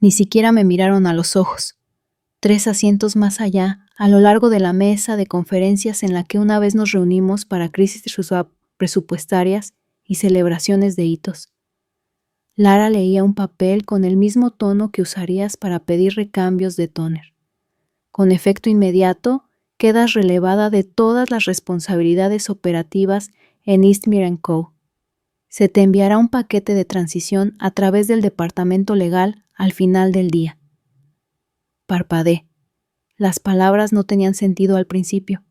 Ni siquiera me miraron a los ojos. 3 asientos más allá, a lo largo de la mesa de conferencias en la que una vez nos reunimos para crisis presupuestarias y celebraciones de hitos. Lara leía un papel con el mismo tono que usarías para pedir recambios de tóner. Con efecto inmediato, quedas relevada de todas las responsabilidades operativas en Eastmere & Co. Se te enviará un paquete de transición a través del departamento legal al final del día. Parpadeé. Las palabras no tenían sentido al principio,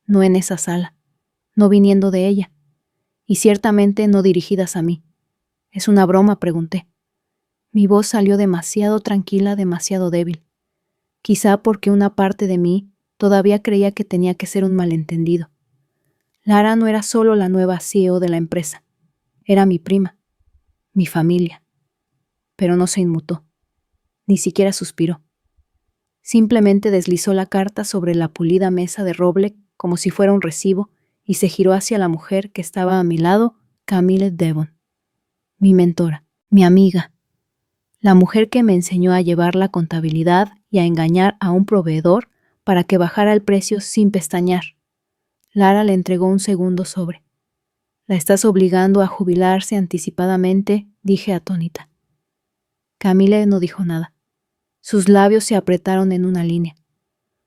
no en esa sala, no viniendo de ella, y ciertamente no dirigidas a mí. ¿Es una broma?, pregunté. Mi voz salió demasiado tranquila, demasiado débil. Quizá porque una parte de mí todavía creía que tenía que ser un malentendido. Lara no era solo la nueva CEO de la empresa, era mi prima, mi familia. Pero no se inmutó, ni siquiera suspiró. Simplemente deslizó la carta sobre la pulida mesa de roble como si fuera un recibo y se giró hacia la mujer que estaba a mi lado, Camille Devon. Mi mentora, mi amiga, la mujer que me enseñó a llevar la contabilidad y a engañar a un proveedor para que bajara el precio sin pestañear. Lara le entregó un segundo sobre. «La estás obligando a jubilarse anticipadamente», dije atónita. Camille no dijo nada. Sus labios se apretaron en una línea.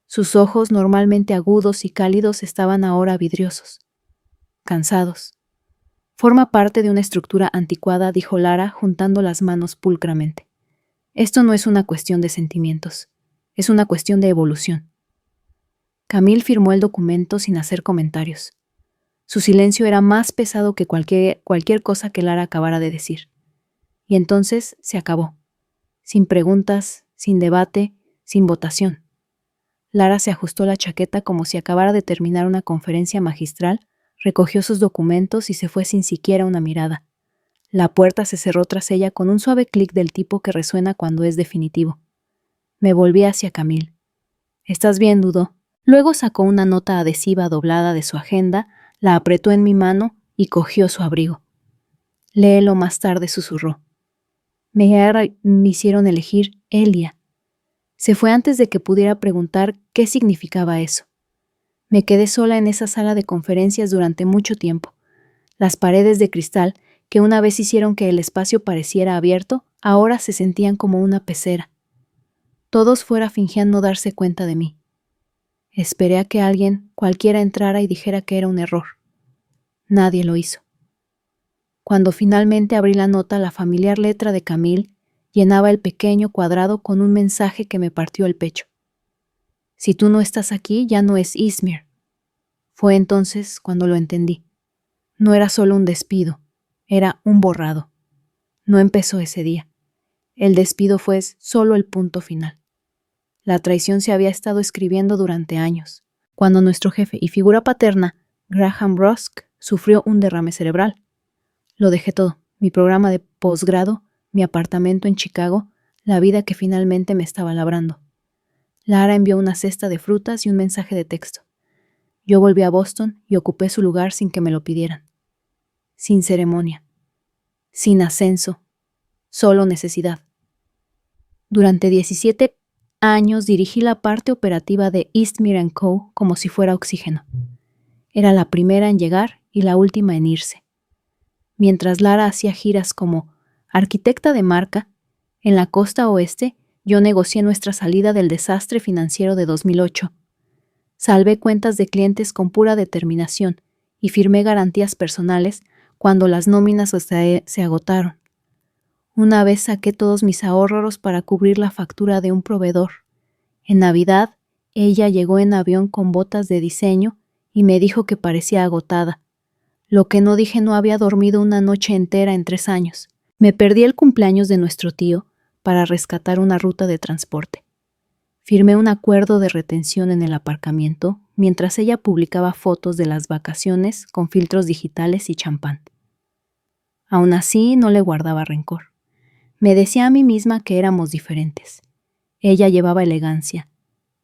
Sus ojos, normalmente agudos y cálidos, estaban ahora vidriosos. Cansados. «Forma parte de una estructura anticuada», dijo Lara, juntando las manos pulcramente. «Esto no es una cuestión de sentimientos. Es una cuestión de evolución». Camille firmó el documento sin hacer comentarios. Su silencio era más pesado que cualquier cosa que Lara acabara de decir. Y entonces se acabó. Sin preguntas, sin debate, sin votación. Lara se ajustó la chaqueta como si acabara de terminar una conferencia magistral, recogió sus documentos y se fue sin siquiera una mirada. La puerta se cerró tras ella con un suave clic del tipo que resuena cuando es definitivo. Me volví hacia Camille. «¿Estás bien?», dudó. Luego sacó una nota adhesiva doblada de su agenda, la apretó en mi mano y cogió su abrigo. «Léelo más tarde», susurró. Me hicieron elegir Elia. Se fue antes de que pudiera preguntar qué significaba eso. Me quedé sola en esa sala de conferencias durante mucho tiempo. Las paredes de cristal, que una vez hicieron que el espacio pareciera abierto, ahora se sentían como una pecera. Todos fuera fingían no darse cuenta de mí. Esperé a que alguien, cualquiera, entrara y dijera que era un error. Nadie lo hizo. Cuando finalmente abrí la nota, la familiar letra de Camille llenaba el pequeño cuadrado con un mensaje que me partió el pecho. «Si tú no estás aquí, ya no es Eastmere». Fue entonces cuando lo entendí. No era solo un despido, era un borrado. No empezó ese día. El despido fue solo el punto final. La traición se había estado escribiendo durante años, cuando nuestro jefe y figura paterna, Graham Rusk, sufrió un derrame cerebral. Lo dejé todo, mi programa de posgrado, mi apartamento en Chicago, la vida que finalmente me estaba labrando. Lara envió una cesta de frutas y un mensaje de texto. Yo volví a Boston y ocupé su lugar sin que me lo pidieran. Sin ceremonia. Sin ascenso. Solo necesidad. Durante 17 años dirigí la parte operativa de Eastmere & Co. como si fuera oxígeno. Era la primera en llegar y la última en irse. Mientras Lara hacía giras como arquitecta de marca, en la costa oeste yo negocié nuestra salida del desastre financiero de 2008. Salvé cuentas de clientes con pura determinación y firmé garantías personales cuando las nóminas se agotaron. Una vez saqué todos mis ahorros para cubrir la factura de un proveedor. En Navidad, ella llegó en avión con botas de diseño y me dijo que parecía agotada. Lo que no dije: no había dormido una noche entera en 3 años. Me perdí el cumpleaños de nuestro tío para rescatar una ruta de transporte. Firmé un acuerdo de retención en el aparcamiento mientras ella publicaba fotos de las vacaciones con filtros digitales y champán. Aún así, no le guardaba rencor. Me decía a mí misma que éramos diferentes. Ella llevaba elegancia.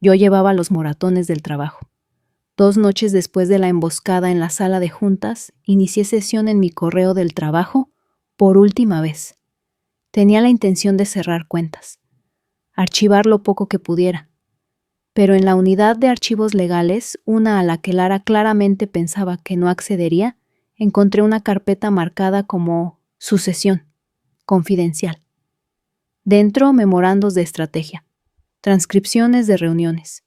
Yo llevaba los moratones del trabajo. 2 noches después de la emboscada en la sala de juntas, inicié sesión en mi correo del trabajo por última vez. Tenía la intención de cerrar cuentas. archivar lo poco que pudiera. Pero en la unidad de archivos legales, una a la que Lara claramente pensaba que no accedería, encontré una carpeta marcada como sucesión, confidencial. Dentro, memorandos de estrategia, transcripciones de reuniones,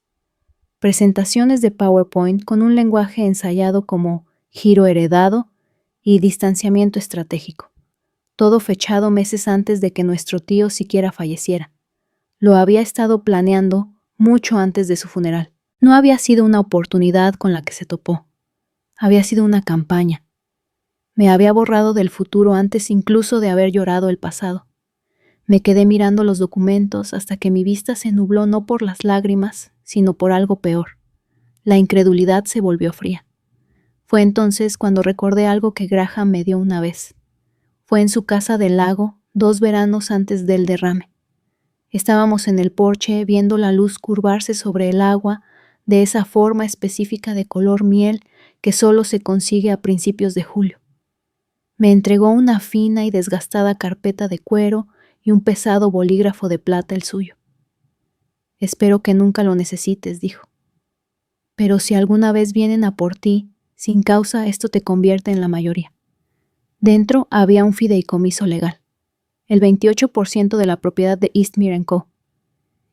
presentaciones de PowerPoint con un lenguaje ensayado como giro heredado y distanciamiento estratégico. Todo fechado meses antes de que nuestro tío siquiera falleciera. Lo había estado planeando mucho antes de su funeral. No había sido una oportunidad con la que se topó. Había sido una campaña. Me había borrado del futuro antes incluso de haber llorado el pasado. Me quedé mirando los documentos hasta que mi vista se nubló no por las lágrimas, sino por algo peor. La incredulidad se volvió fría. Fue entonces cuando recordé algo que Graham me dio una vez. Fue en su casa del lago, 2 veranos antes del derrame. Estábamos en el porche viendo la luz curvarse sobre el agua de esa forma específica de color miel que solo se consigue a principios de julio. Me entregó una fina y desgastada carpeta de cuero y un pesado bolígrafo de plata el suyo. Espero que nunca lo necesites, dijo. Pero si alguna vez vienen a por ti, sin causa esto te convierte en la mayoría. Dentro había un fideicomiso legal, el 28% de la propiedad de Eastmere & Co.,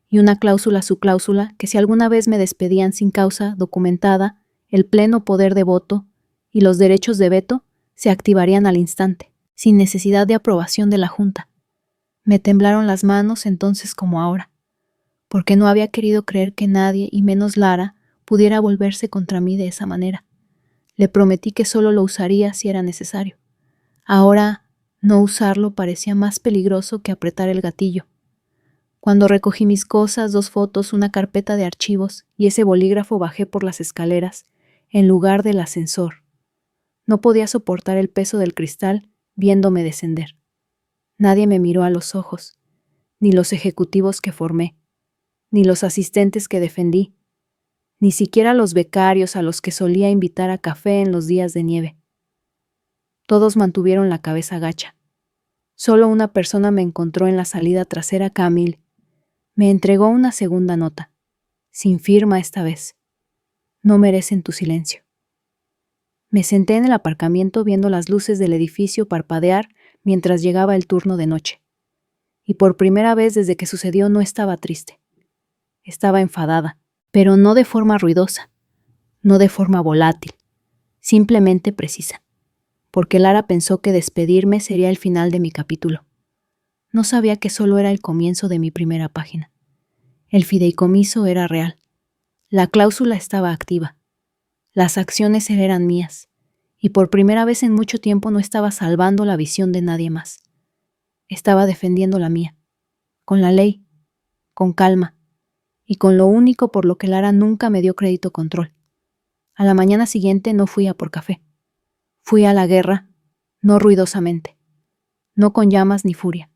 y una cláusula subcláusula que si alguna vez me despedían sin causa documentada, el pleno poder de voto y los derechos de veto se activarían al instante, sin necesidad de aprobación de la Junta. Me temblaron las manos entonces como ahora, porque no había querido creer que nadie, y menos Lara, pudiera volverse contra mí de esa manera. Le prometí que solo lo usaría si era necesario. Ahora, no usarlo parecía más peligroso que apretar el gatillo. Cuando recogí mis cosas, 2 fotos, una carpeta de archivos y ese bolígrafo, bajé por las escaleras, en lugar del ascensor. No podía soportar el peso del cristal viéndome descender. Nadie me miró a los ojos, ni los ejecutivos que formé, ni los asistentes que defendí, ni siquiera los becarios a los que solía invitar a café en los días de nieve. Todos mantuvieron la cabeza gacha. Solo una persona me encontró en la salida trasera, Camille. Me entregó una segunda nota, sin firma esta vez. No merecen tu silencio. Me senté en el aparcamiento viendo las luces del edificio parpadear mientras llegaba el turno de noche. Y por primera vez desde que sucedió no estaba triste. Estaba enfadada, pero no de forma ruidosa, no de forma volátil, simplemente precisa. Porque Lara pensó que despedirme sería el final de mi capítulo. No sabía que solo era el comienzo de mi primera página. El fideicomiso era real. La cláusula estaba activa. Las acciones eran mías. Y por primera vez en mucho tiempo no estaba salvando la visión de nadie más. Estaba defendiendo la mía. Con la ley. Con calma. Y con lo único por lo que Lara nunca me dio crédito control. A la mañana siguiente no fui a por café. Fui a la guerra, no ruidosamente, no con llamas ni furia.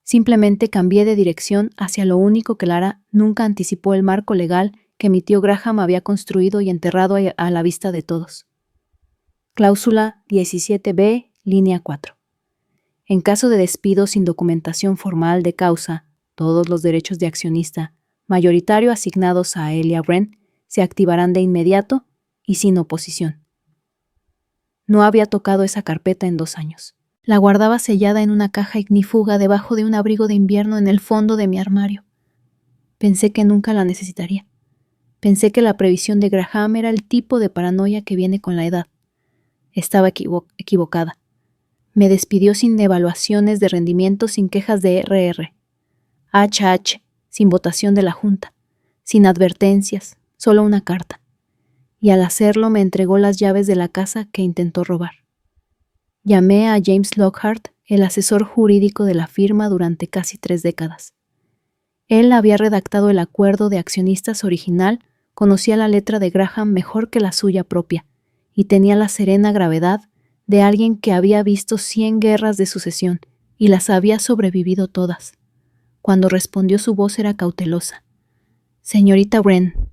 Simplemente cambié de dirección hacia lo único que Lara nunca anticipó, el marco legal que mi tío Graham había construido y enterrado a la vista de todos. Cláusula 17b, línea 4. En caso de despido sin documentación formal de causa, todos los derechos de accionista mayoritario asignados a Elia Wren se activarán de inmediato y sin oposición. No había tocado esa carpeta en 2 años. La guardaba sellada en una caja ignífuga debajo de un abrigo de invierno en el fondo de mi armario. Pensé que nunca la necesitaría. Pensé que la previsión de Graham era el tipo de paranoia que viene con la edad. Estaba equivocada. Me despidió sin evaluaciones de rendimiento, sin quejas de RR. HH, sin votación de la Junta, sin advertencias, solo una carta. Y al hacerlo me entregó las llaves de la casa que intentó robar. Llamé a James Lockhart, el asesor jurídico de la firma durante casi 3 décadas. Él había redactado el acuerdo de accionistas original, conocía la letra de Graham mejor que la suya propia, y tenía la serena gravedad de alguien que había visto 100 guerras de sucesión y las había sobrevivido todas. Cuando respondió su voz era cautelosa. «Señorita Wren,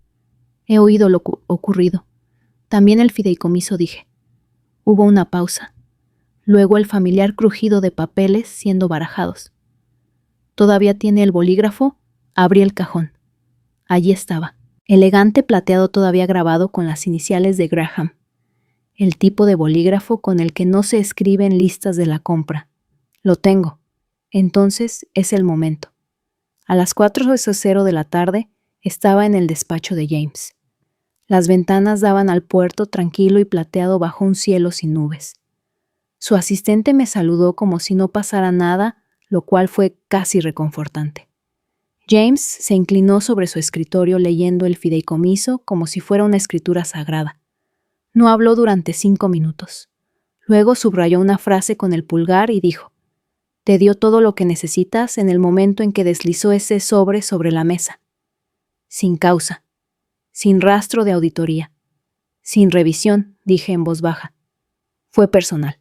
he oído lo ocurrido. También el fideicomiso», dije. Hubo una pausa. Luego el familiar crujido de papeles siendo barajados. «¿Todavía tiene el bolígrafo?» Abrí el cajón. Allí estaba, elegante plateado todavía grabado con las iniciales de Graham, el tipo de bolígrafo con el que no se escriben listas de la compra. Lo tengo. Entonces es el momento. A las 4:00 de la tarde estaba en el despacho de James. Las ventanas daban al puerto tranquilo y plateado bajo un cielo sin nubes. Su asistente me saludó como si no pasara nada, lo cual fue casi reconfortante. James se inclinó sobre su escritorio leyendo el fideicomiso como si fuera una escritura sagrada. No habló durante 5 minutos. Luego subrayó una frase con el pulgar y dijo: «Te dio todo lo que necesitas en el momento en que deslizó ese sobre la mesa. Sin causa, sin rastro de auditoría, sin revisión», dije en voz baja. Fue personal.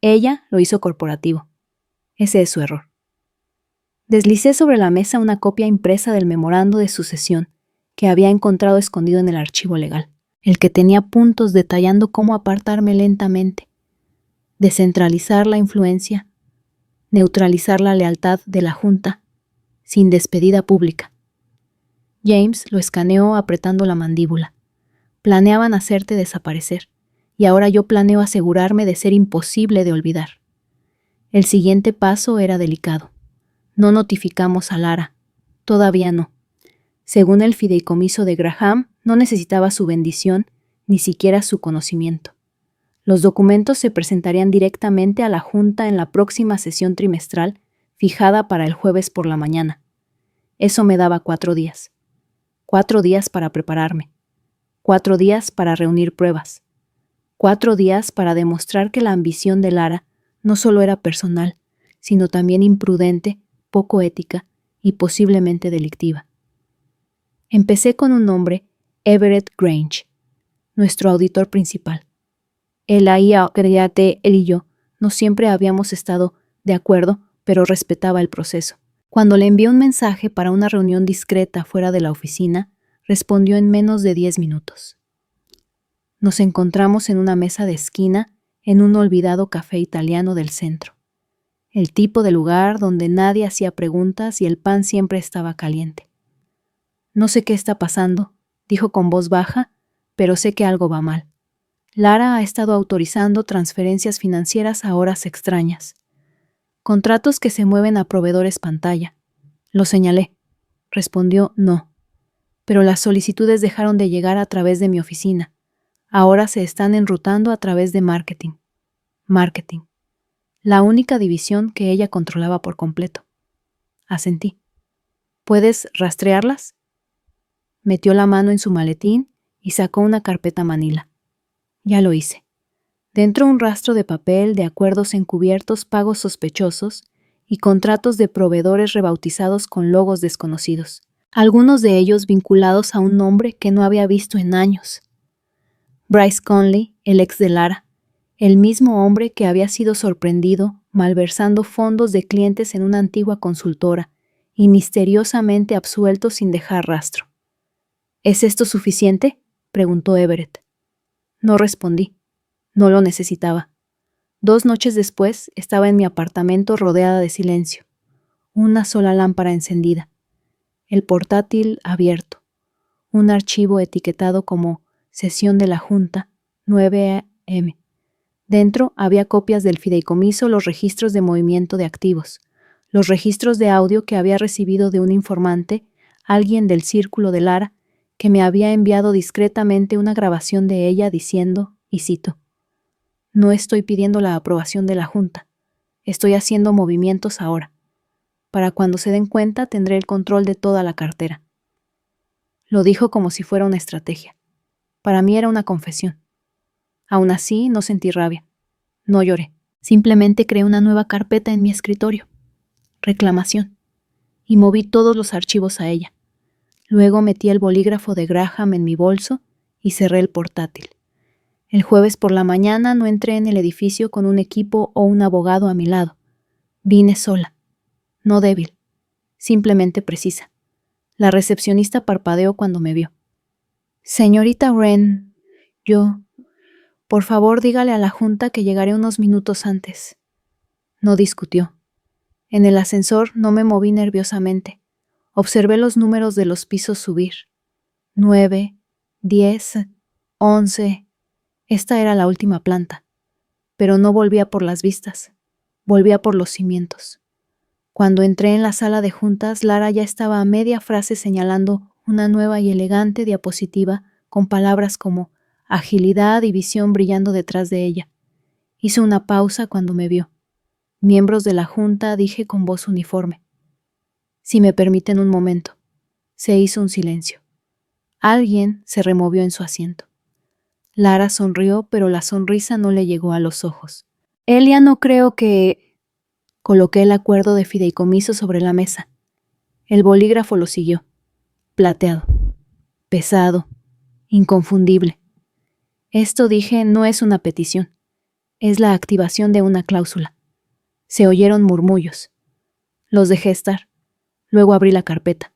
Ella lo hizo corporativo. Ese es su error. Deslicé sobre la mesa una copia impresa del memorando de sucesión que había encontrado escondido en el archivo legal, el que tenía puntos detallando cómo apartarme lentamente, descentralizar la influencia, neutralizar la lealtad de la Junta, sin despedida pública. James lo escaneó apretando la mandíbula. Planeaban hacerte desaparecer, y ahora yo planeo asegurarme de ser imposible de olvidar. El siguiente paso era delicado. No notificamos a Lara. Todavía no. Según el fideicomiso de Graham, no necesitaba su bendición, ni siquiera su conocimiento. Los documentos se presentarían directamente a la Junta en la próxima sesión trimestral, fijada para el jueves por la mañana. Eso me daba 4 días. 4 días para prepararme. 4 días para reunir pruebas. 4 días para demostrar que la ambición de Lara no solo era personal, sino también imprudente, poco ética y posiblemente delictiva. Empecé con un hombre, Everett Grange, nuestro auditor principal. Él y yo no siempre habíamos estado de acuerdo, pero respetaba el proceso. Cuando le envié un mensaje para una reunión discreta fuera de la oficina, respondió en menos de 10 minutos. Nos encontramos en una mesa de esquina en un olvidado café italiano del centro. El tipo de lugar donde nadie hacía preguntas y el pan siempre estaba caliente. «No sé qué está pasando», dijo con voz baja, «pero sé que algo va mal. Lara ha estado autorizando transferencias financieras a horas extrañas. Contratos que se mueven a proveedores pantalla». Lo señalé. Respondió no. «Pero las solicitudes dejaron de llegar a través de mi oficina. Ahora se están enrutando a través de marketing». Marketing. La única división que ella controlaba por completo. Asentí. «¿Puedes rastrearlas?». Metió la mano en su maletín y sacó una carpeta manila. Ya lo hice. Dentro un rastro de papel de acuerdos encubiertos, pagos sospechosos y contratos de proveedores rebautizados con logos desconocidos, algunos de ellos vinculados a un nombre que no había visto en años. Bryce Conley, el ex de Lara, el mismo hombre que había sido sorprendido malversando fondos de clientes en una antigua consultora y misteriosamente absuelto sin dejar rastro. «¿Es esto suficiente?», preguntó Everett. No respondí. No lo necesitaba. 2 noches después estaba en mi apartamento rodeada de silencio. Una sola lámpara encendida. El portátil abierto. Un archivo etiquetado como «Sesión de la Junta, 9 a.m». Dentro había copias del fideicomiso, los registros de movimiento de activos, los registros de audio que había recibido de un informante, alguien del círculo de Lara, que me había enviado discretamente una grabación de ella diciendo, y cito: «No estoy pidiendo la aprobación de la Junta. Estoy haciendo movimientos ahora. Para cuando se den cuenta tendré el control de toda la cartera». Lo dijo como si fuera una estrategia. Para mí era una confesión. Aún así, no sentí rabia. No lloré. Simplemente creé una nueva carpeta en mi escritorio. Reclamación. Y moví todos los archivos a ella. Luego metí el bolígrafo de Graham en mi bolso y cerré el portátil. El jueves por la mañana no entré en el edificio con un equipo o un abogado a mi lado. Vine sola. No débil. Simplemente precisa. La recepcionista parpadeó cuando me vio. «Señorita Wren, por favor, dígale a la Junta que llegaré unos minutos antes». No discutió. En el ascensor no me moví nerviosamente. Observé los números de los pisos subir. 9, 10, 11. Esta era la última planta. Pero no volvía por las vistas, volvía por los cimientos. Cuando entré en la sala de juntas, Lara ya estaba a media frase señalando una nueva y elegante diapositiva con palabras como agilidad y visión brillando detrás de ella. Hizo una pausa cuando me vio. Miembros de la junta, dije con voz uniforme. Si me permiten un momento. Se hizo un silencio. Alguien se removió en su asiento. Lara sonrió, pero la sonrisa no le llegó a los ojos. Elia, no creo que... Coloqué el acuerdo de fideicomiso sobre la mesa. El bolígrafo lo siguió. Plateado. Pesado. Inconfundible. Esto, dije, no es una petición. Es la activación de una cláusula. Se oyeron murmullos. Los dejé estar. Luego abrí la carpeta.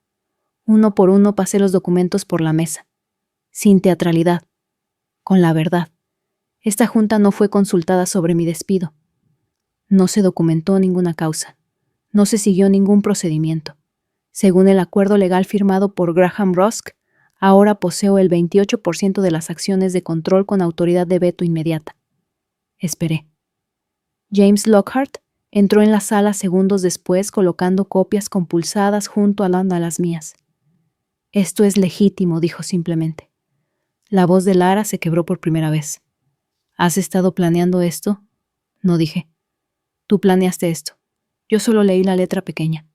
Uno por uno pasé los documentos por la mesa. Sin teatralidad. Con la verdad. Esta junta no fue consultada sobre mi despido. No se documentó ninguna causa. No se siguió ningún procedimiento. Según el acuerdo legal firmado por Graham Rusk, ahora poseo el 28% de las acciones de control con autoridad de veto inmediata. Esperé. James Lockhart entró en la sala segundos después colocando copias compulsadas junto a las mías. Esto es legítimo, dijo simplemente. La voz de Lara se quebró por primera vez. ¿Has estado planeando esto? No, dije. Tú planeaste esto. Yo solo leí la letra pequeña.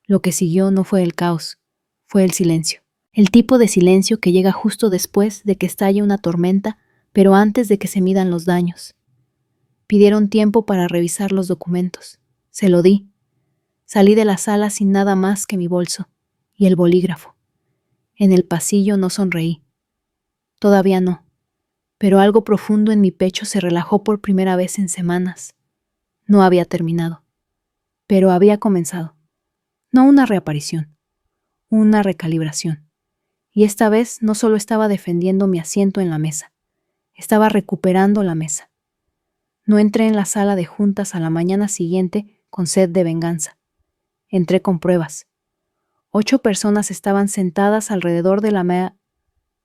Lo que siguió no fue el caos, fue el silencio. El tipo de silencio que llega justo después de que estalle una tormenta, pero antes de que se midan los daños. Pidieron tiempo para revisar los documentos. Se lo di. Salí de la sala sin nada más que mi bolso y el bolígrafo. En el pasillo no sonreí. Todavía no, pero algo profundo en mi pecho se relajó por primera vez en semanas. No había terminado, pero había comenzado. No una reaparición, una recalibración. Y esta vez no solo estaba defendiendo mi asiento en la mesa, estaba recuperando la mesa. No entré en la sala de juntas a la mañana siguiente con sed de venganza. Entré con pruebas. 8 personas estaban sentadas alrededor de la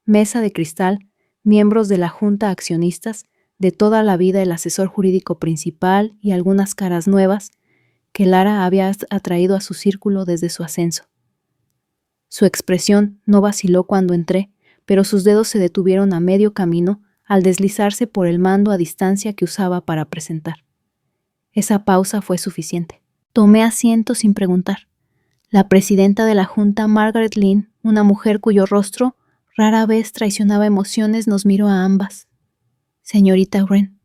mesa de cristal, miembros de la junta accionistas, de toda la vida el asesor jurídico principal y algunas caras nuevas que Lara había atraído a su círculo desde su ascenso. Su expresión no vaciló cuando entré, pero sus dedos se detuvieron a medio camino al deslizarse por el mando a distancia que usaba para presentar. Esa pausa fue suficiente. Tomé asiento sin preguntar. La presidenta de la junta, Margaret Lynn, una mujer cuyo rostro rara vez traicionaba emociones, nos miró a ambas. Señorita Wren,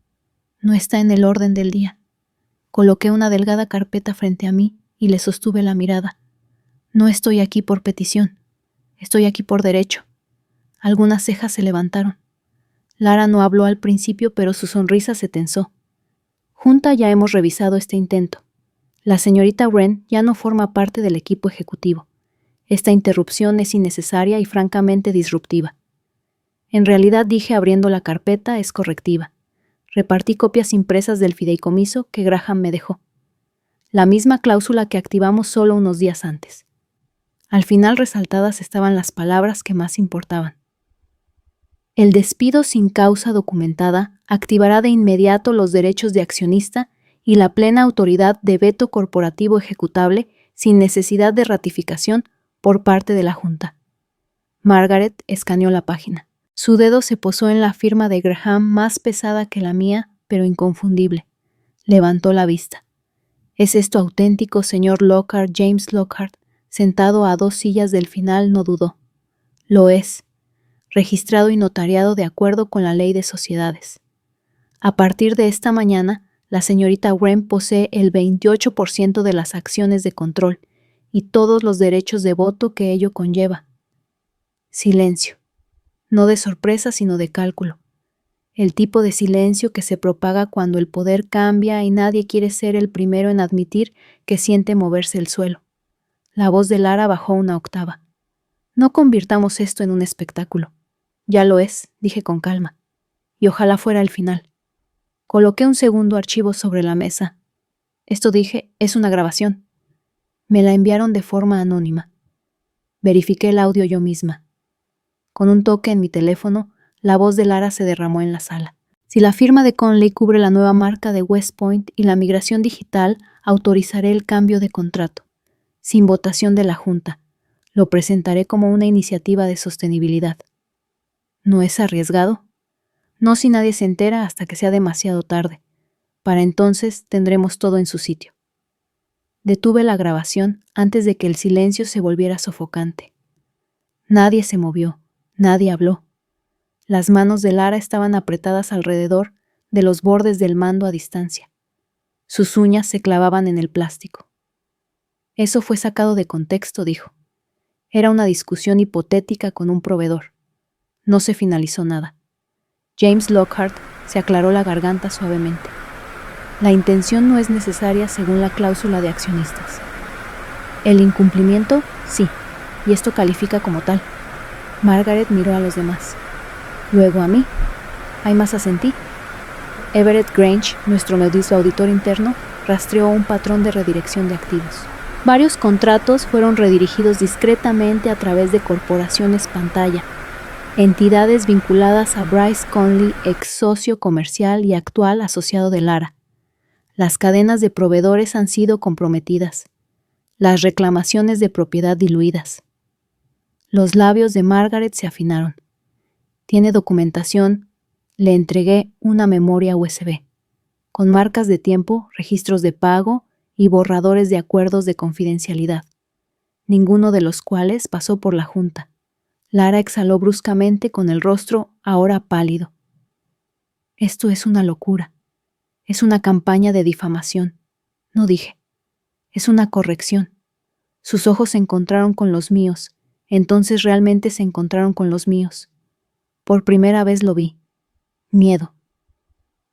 no está en el orden del día. Coloqué una delgada carpeta frente a mí y le sostuve la mirada. No estoy aquí por petición. Estoy aquí por derecho. Algunas cejas se levantaron. Lara no habló al principio, pero su sonrisa se tensó. Junta, ya hemos revisado este intento. La señorita Wren ya no forma parte del equipo ejecutivo. Esta interrupción es innecesaria y francamente disruptiva. En realidad, dije abriendo la carpeta, es correctiva. Repartí copias impresas del fideicomiso que Graham me dejó. La misma cláusula que activamos solo unos días antes. Al final resaltadas estaban las palabras que más importaban. El despido sin causa documentada activará de inmediato los derechos de accionista y la plena autoridad de veto corporativo ejecutable sin necesidad de ratificación por parte de la Junta. Margaret escaneó la página. Su dedo se posó en la firma de Graham, más pesada que la mía, pero inconfundible. Levantó la vista. ¿Es esto auténtico, señor Lockhart, James Lockhart? Sentado a 2 sillas del final, no dudó. Lo es. Registrado y notariado de acuerdo con la ley de sociedades. A partir de esta mañana, la señorita Wren posee el 28% de las acciones de control y todos los derechos de voto que ello conlleva. Silencio. No de sorpresa, sino de cálculo. El tipo de silencio que se propaga cuando el poder cambia y nadie quiere ser el primero en admitir que siente moverse el suelo. La voz de Lara bajó una octava. No convirtamos esto en un espectáculo. Ya lo es, dije con calma. Y ojalá fuera el final. Coloqué un segundo archivo sobre la mesa. Esto, dije, es una grabación. Me la enviaron de forma anónima. Verifiqué el audio yo misma. Con un toque en mi teléfono, la voz de Lara se derramó en la sala. Si la firma de Conley cubre la nueva marca de West Point y la migración digital, autorizaré el cambio de contrato. Sin votación de la Junta. Lo presentaré como una iniciativa de sostenibilidad. ¿No es arriesgado? No si nadie se entera hasta que sea demasiado tarde. Para entonces tendremos todo en su sitio. Detuve la grabación antes de que el silencio se volviera sofocante. Nadie se movió, nadie habló. Las manos de Lara estaban apretadas alrededor de los bordes del mando a distancia. Sus uñas se clavaban en el plástico. Eso fue sacado de contexto, dijo. Era una discusión hipotética con un proveedor. No se finalizó nada. James Lockhart se aclaró la garganta suavemente. La intención no es necesaria según la cláusula de accionistas. El incumplimiento, sí, y esto califica como tal. Margaret miró a los demás. Luego a mí. ¿Hay más asentí? Everett Grange, nuestro modista auditor interno, rastreó un patrón de redirección de activos. Varios contratos fueron redirigidos discretamente a través de corporaciones pantalla, entidades vinculadas a Bryce Conley, ex socio comercial y actual asociado de Lara. Las cadenas de proveedores han sido comprometidas. Las reclamaciones de propiedad diluidas. Los labios de Margaret se afinaron. Tiene documentación. Le entregué una memoria USB, con marcas de tiempo, registros de pago y borradores de acuerdos de confidencialidad, ninguno de los cuales pasó por la Junta. Lara exhaló bruscamente con el rostro ahora pálido. Esto es una locura. Es una campaña de difamación. No dije. Es una corrección. Sus ojos se encontraron con los míos. Entonces realmente se encontraron con los míos. Por primera vez lo vi. Miedo.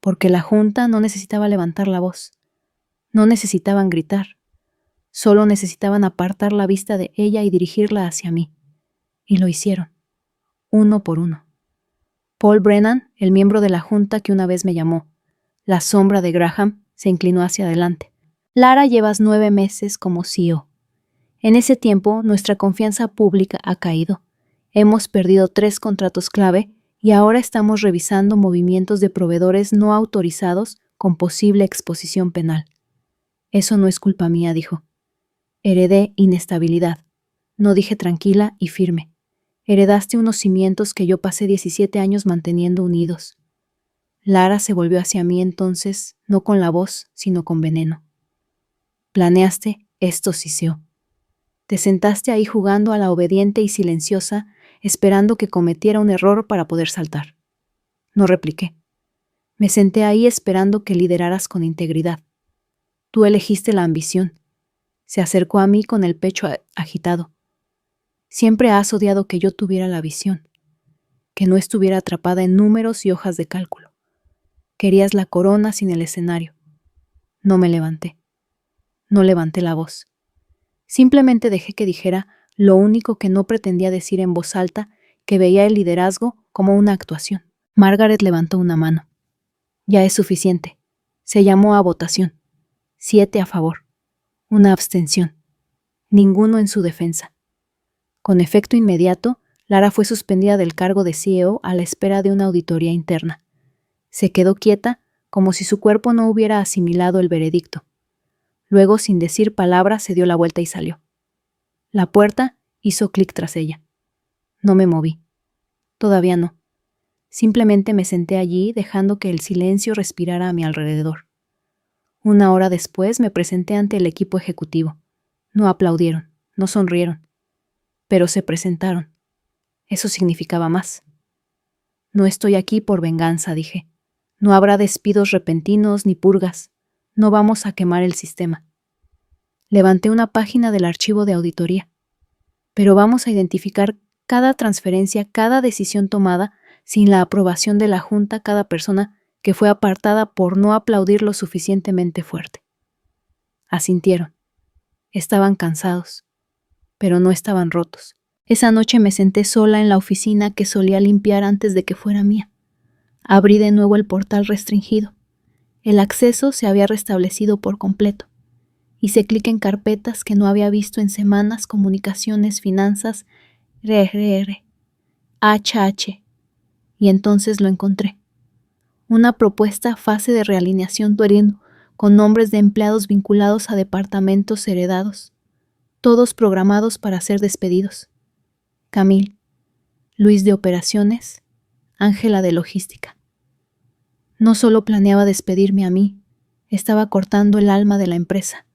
Porque la Junta no necesitaba levantar la voz. No necesitaban gritar. Solo necesitaban apartar la vista de ella y dirigirla hacia mí. Y lo hicieron. Uno por uno. Paul Brennan, el miembro de la Junta que una vez me llamó, la sombra de Graham, se inclinó hacia adelante. Lara, llevas 9 meses como CEO. En ese tiempo, nuestra confianza pública ha caído. Hemos perdido 3 contratos clave y ahora estamos revisando movimientos de proveedores no autorizados con posible exposición penal. Eso no es culpa mía, dijo. Heredé inestabilidad. No dije tranquila y firme. Heredaste unos cimientos que yo pasé 17 años manteniendo unidos. Lara se volvió hacia mí entonces, no con la voz, sino con veneno. Planeaste, esto siseó. Te sentaste ahí jugando a la obediente y silenciosa, esperando que cometiera un error para poder saltar. No repliqué. Me senté ahí esperando que lideraras con integridad. Tú elegiste la ambición. Se acercó a mí con el pecho agitado. Siempre has odiado que yo tuviera la visión, que no estuviera atrapada en números y hojas de cálculo. Querías la corona sin el escenario. No me levanté. No levanté la voz. Simplemente dejé que dijera lo único que no pretendía decir en voz alta, que veía el liderazgo como una actuación. Margaret levantó una mano. Ya es suficiente. Se llamó a votación. 7 a favor. Una abstención. Ninguno en su defensa. Con efecto inmediato, Lara fue suspendida del cargo de CEO a la espera de una auditoría interna. Se quedó quieta, como si su cuerpo no hubiera asimilado el veredicto. Luego, sin decir palabra, se dio la vuelta y salió. La puerta hizo clic tras ella. No me moví. Todavía no. Simplemente me senté allí, dejando que el silencio respirara a mi alrededor. 1 hora después me presenté ante el equipo ejecutivo. No aplaudieron, no sonrieron. Pero se presentaron. Eso significaba más. No estoy aquí por venganza, dije. No habrá despidos repentinos ni purgas. No vamos a quemar el sistema. Levanté una página del archivo de auditoría. Pero vamos a identificar cada transferencia, cada decisión tomada, sin la aprobación de la Junta, cada persona que fue apartada por no aplaudir lo suficientemente fuerte. Asintieron. Estaban cansados, pero no estaban rotos. Esa noche me senté sola en la oficina que solía limpiar antes de que fuera mía. Abrí de nuevo el portal restringido. El acceso se había restablecido por completo. Hice clic en carpetas que no había visto en semanas, comunicaciones, finanzas, HH, y entonces lo encontré. Una propuesta fase de realineación Tuerino, con nombres de empleados vinculados a departamentos heredados, todos programados para ser despedidos. Camille, Luis de operaciones, Ángela de logística. No solo planeaba despedirme a mí, estaba cortando el alma de la empresa.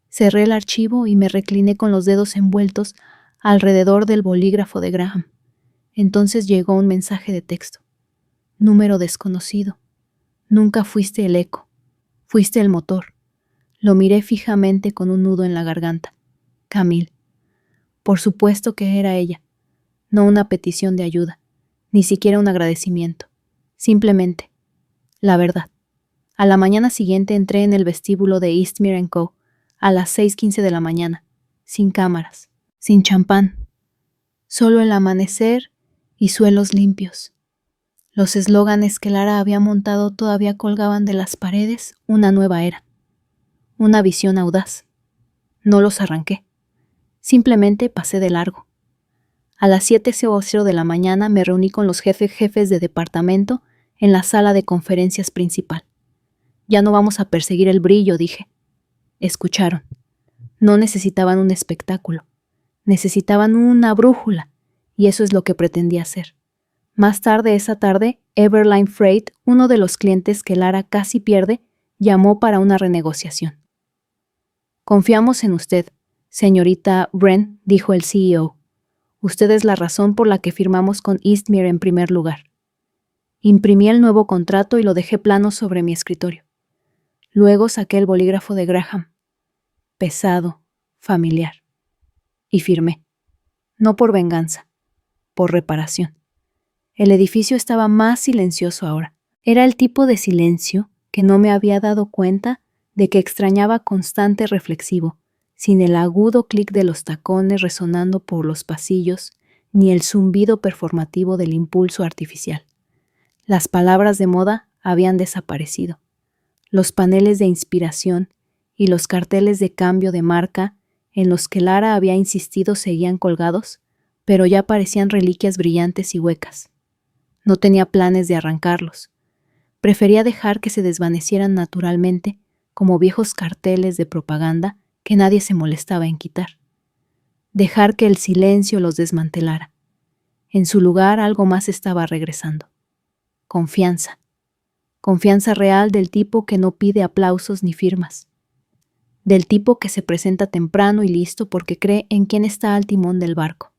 Cerré el archivo y me recliné con los dedos envueltos alrededor del bolígrafo de Graham. Entonces llegó un mensaje de texto. Número desconocido. Nunca fuiste el eco. Fuiste el motor. Lo miré fijamente con un nudo en la garganta. Camille. Por supuesto que era ella. No una petición de ayuda, ni siquiera un agradecimiento. Simplemente, la verdad. A la mañana siguiente entré en el vestíbulo de Eastmere & Co. a las 6:15 de la mañana, sin cámaras, sin champán, solo el amanecer y suelos limpios. Los eslóganes que Lara había montado todavía colgaban de las paredes. Una nueva era, una visión audaz. No los arranqué, simplemente pasé de largo. A las 7:00 de la mañana me reuní con los jefes de departamento en la sala de conferencias principal. Ya no vamos a perseguir el brillo, dije. Escucharon. No necesitaban un espectáculo. Necesitaban una brújula, y eso es lo que pretendía hacer. Más tarde esa tarde, Everline Freight, uno de los clientes que Lara casi pierde, llamó para una renegociación. Confiamos en usted, señorita Wren, dijo el CEO. Usted es la razón por la que firmamos con Eastmere en primer lugar. Imprimí el nuevo contrato y lo dejé plano sobre mi escritorio. Luego saqué el bolígrafo de Graham. Pesado, familiar. Y firmé. No por venganza, por reparación. El edificio estaba más silencioso ahora. Era el tipo de silencio que no me había dado cuenta de que extrañaba constante reflexivo, sin el agudo clic de los tacones resonando por los pasillos, ni el zumbido performativo del impulso artificial. Las palabras de moda habían desaparecido. Los paneles de inspiración y los carteles de cambio de marca en los que Lara había insistido seguían colgados, pero ya parecían reliquias brillantes y huecas. No tenía planes de arrancarlos. Prefería dejar que se desvanecieran naturalmente, como viejos carteles de propaganda que nadie se molestaba en quitar. Dejar que el silencio los desmantelara. En su lugar algo más estaba regresando. Confianza. Confianza real del tipo que no pide aplausos ni firmas. Del tipo que se presenta temprano y listo porque cree en quién está al timón del barco.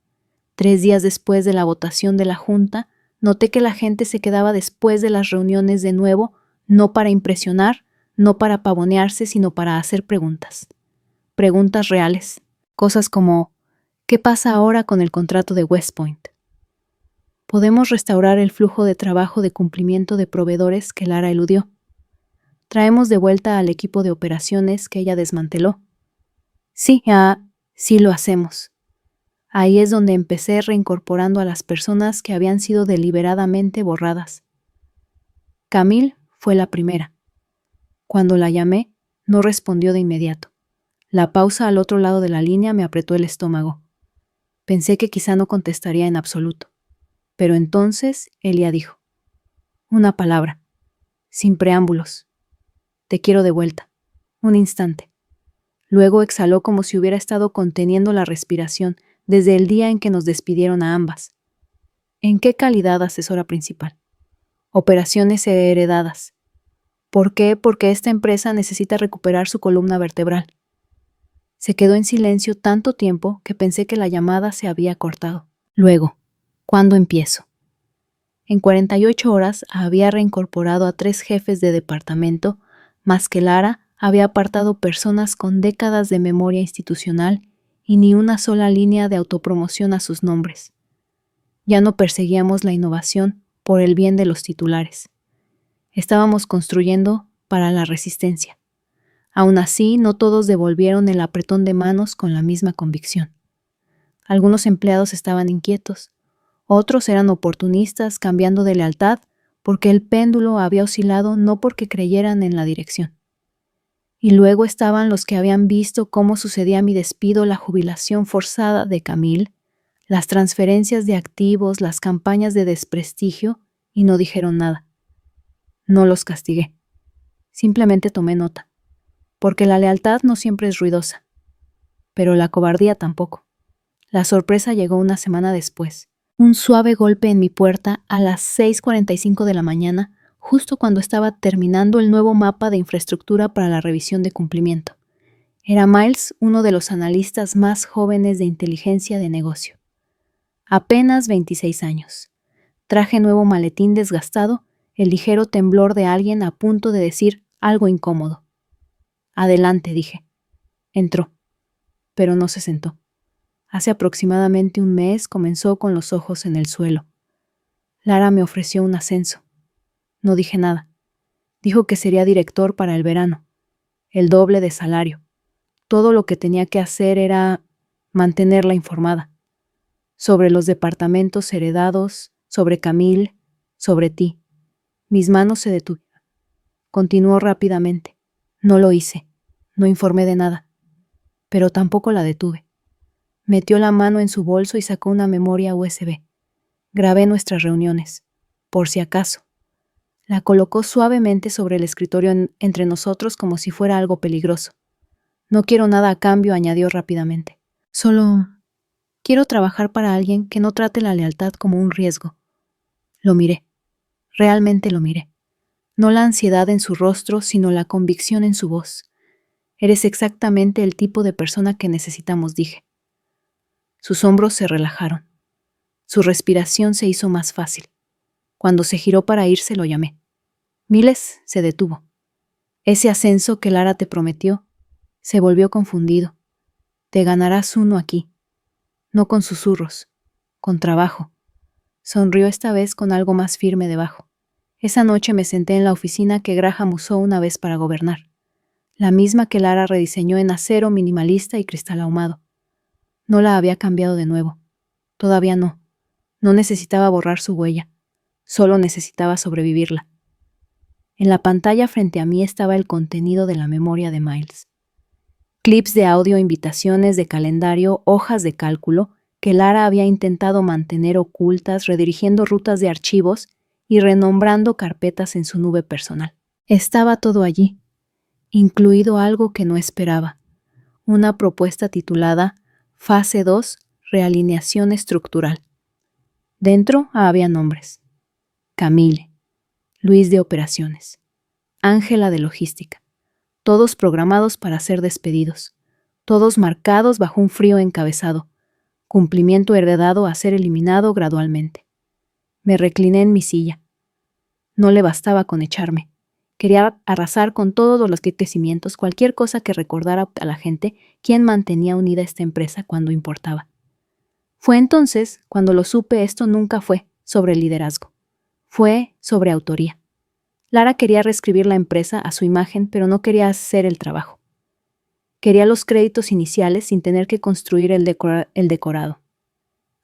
3 días después de la votación de la Junta, noté que la gente se quedaba después de las reuniones de nuevo, no para impresionar, no para pavonearse, sino para hacer preguntas. Preguntas reales. Cosas como, ¿qué pasa ahora con el contrato de West Point? ¿Podemos restaurar el flujo de trabajo de cumplimiento de proveedores que Lara eludió? ¿Traemos de vuelta al equipo de operaciones que ella desmanteló? Sí, sí lo hacemos. Ahí es donde empecé reincorporando a las personas que habían sido deliberadamente borradas. Camille fue la primera. Cuando la llamé, no respondió de inmediato. La pausa al otro lado de la línea me apretó el estómago. Pensé que quizá no contestaría en absoluto. Pero entonces Elia dijo, una palabra, sin preámbulos. Te quiero de vuelta. Un instante. Luego exhaló como si hubiera estado conteniendo la respiración desde el día en que nos despidieron a ambas. ¿En qué calidad asesora principal? Operaciones heredadas. ¿Por qué? Porque esta empresa necesita recuperar su columna vertebral. Se quedó en silencio tanto tiempo que pensé que la llamada se había cortado. Luego, ¿cuándo empiezo? En 48 horas había reincorporado a 3 jefes de departamento, más que Lara había apartado personas con décadas de memoria institucional y ni una sola línea de autopromoción a sus nombres. Ya no perseguíamos la innovación por el bien de los titulares. Estábamos construyendo para la resistencia. Aún así, no todos devolvieron el apretón de manos con la misma convicción. Algunos empleados estaban inquietos, otros eran oportunistas cambiando de lealtad porque el péndulo había oscilado no porque creyeran en la dirección. Y luego estaban los que habían visto cómo sucedía mi despido, la jubilación forzada de Camille, las transferencias de activos, las campañas de desprestigio, y no dijeron nada. No los castigué. Simplemente tomé nota, porque la lealtad no siempre es ruidosa, pero la cobardía tampoco. La sorpresa llegó una semana después. Un suave golpe en mi puerta a las 6:45 de la mañana, justo cuando estaba terminando el nuevo mapa de infraestructura para la revisión de cumplimiento. Era Miles, uno de los analistas más jóvenes de inteligencia de negocio. Apenas 26 años. Traje nuevo maletín desgastado, el ligero temblor de alguien a punto de decir algo incómodo. Adelante, dije. Entró, pero no se sentó. Hace aproximadamente un mes comenzó con los ojos en el suelo. Lara me ofreció un ascenso. No dije nada. Dijo que sería director para el verano. El doble de salario. Todo lo que tenía que hacer era mantenerla informada. Sobre los departamentos heredados, sobre Camille, sobre ti. Mis manos se detuvieron. Continuó rápidamente. No lo hice. No informé de nada. Pero tampoco la detuve. Metió la mano en su bolso y sacó una memoria USB. Grabé nuestras reuniones, por si acaso. La colocó suavemente sobre el escritorio entre nosotros como si fuera algo peligroso. No quiero nada a cambio, añadió rápidamente. Solo quiero trabajar para alguien que no trate la lealtad como un riesgo. Lo miré. Realmente lo miré. No la ansiedad en su rostro, sino la convicción en su voz. Eres exactamente el tipo de persona que necesitamos, dije. Sus hombros se relajaron. Su respiración se hizo más fácil. Cuando se giró para irse, lo llamé. Miles se detuvo. Ese ascenso que Lara te prometió se volvió confundido. Te ganarás uno aquí. No con susurros, con trabajo. Sonrió esta vez con algo más firme debajo. Esa noche me senté en la oficina que Graham usó una vez para gobernar. La misma que Lara rediseñó en acero minimalista y cristal ahumado. No la había cambiado de nuevo. Todavía no. No necesitaba borrar su huella. Solo necesitaba sobrevivirla. En la pantalla frente a mí estaba el contenido de la memoria de Miles. Clips de audio, invitaciones de calendario, hojas de cálculo que Lara había intentado mantener ocultas, redirigiendo rutas de archivos y renombrando carpetas en su nube personal. Estaba todo allí, incluido algo que no esperaba. Una propuesta titulada Fase 2, Realineación Estructural. Dentro había nombres. Camille, Luis de Operaciones, Ángela de Logística, todos programados para ser despedidos, todos marcados bajo un frío encabezado, cumplimiento heredado a ser eliminado gradualmente. Me recliné en mi silla. No le bastaba con echarme. Quería arrasar con todos los acontecimientos, cualquier cosa que recordara a la gente quién mantenía unida esta empresa cuando importaba. Fue entonces cuando lo supe. Esto nunca fue sobre liderazgo. Fue sobre autoría. Lara quería reescribir la empresa a su imagen, pero no quería hacer el trabajo. Quería los créditos iniciales sin tener que construir el decorado.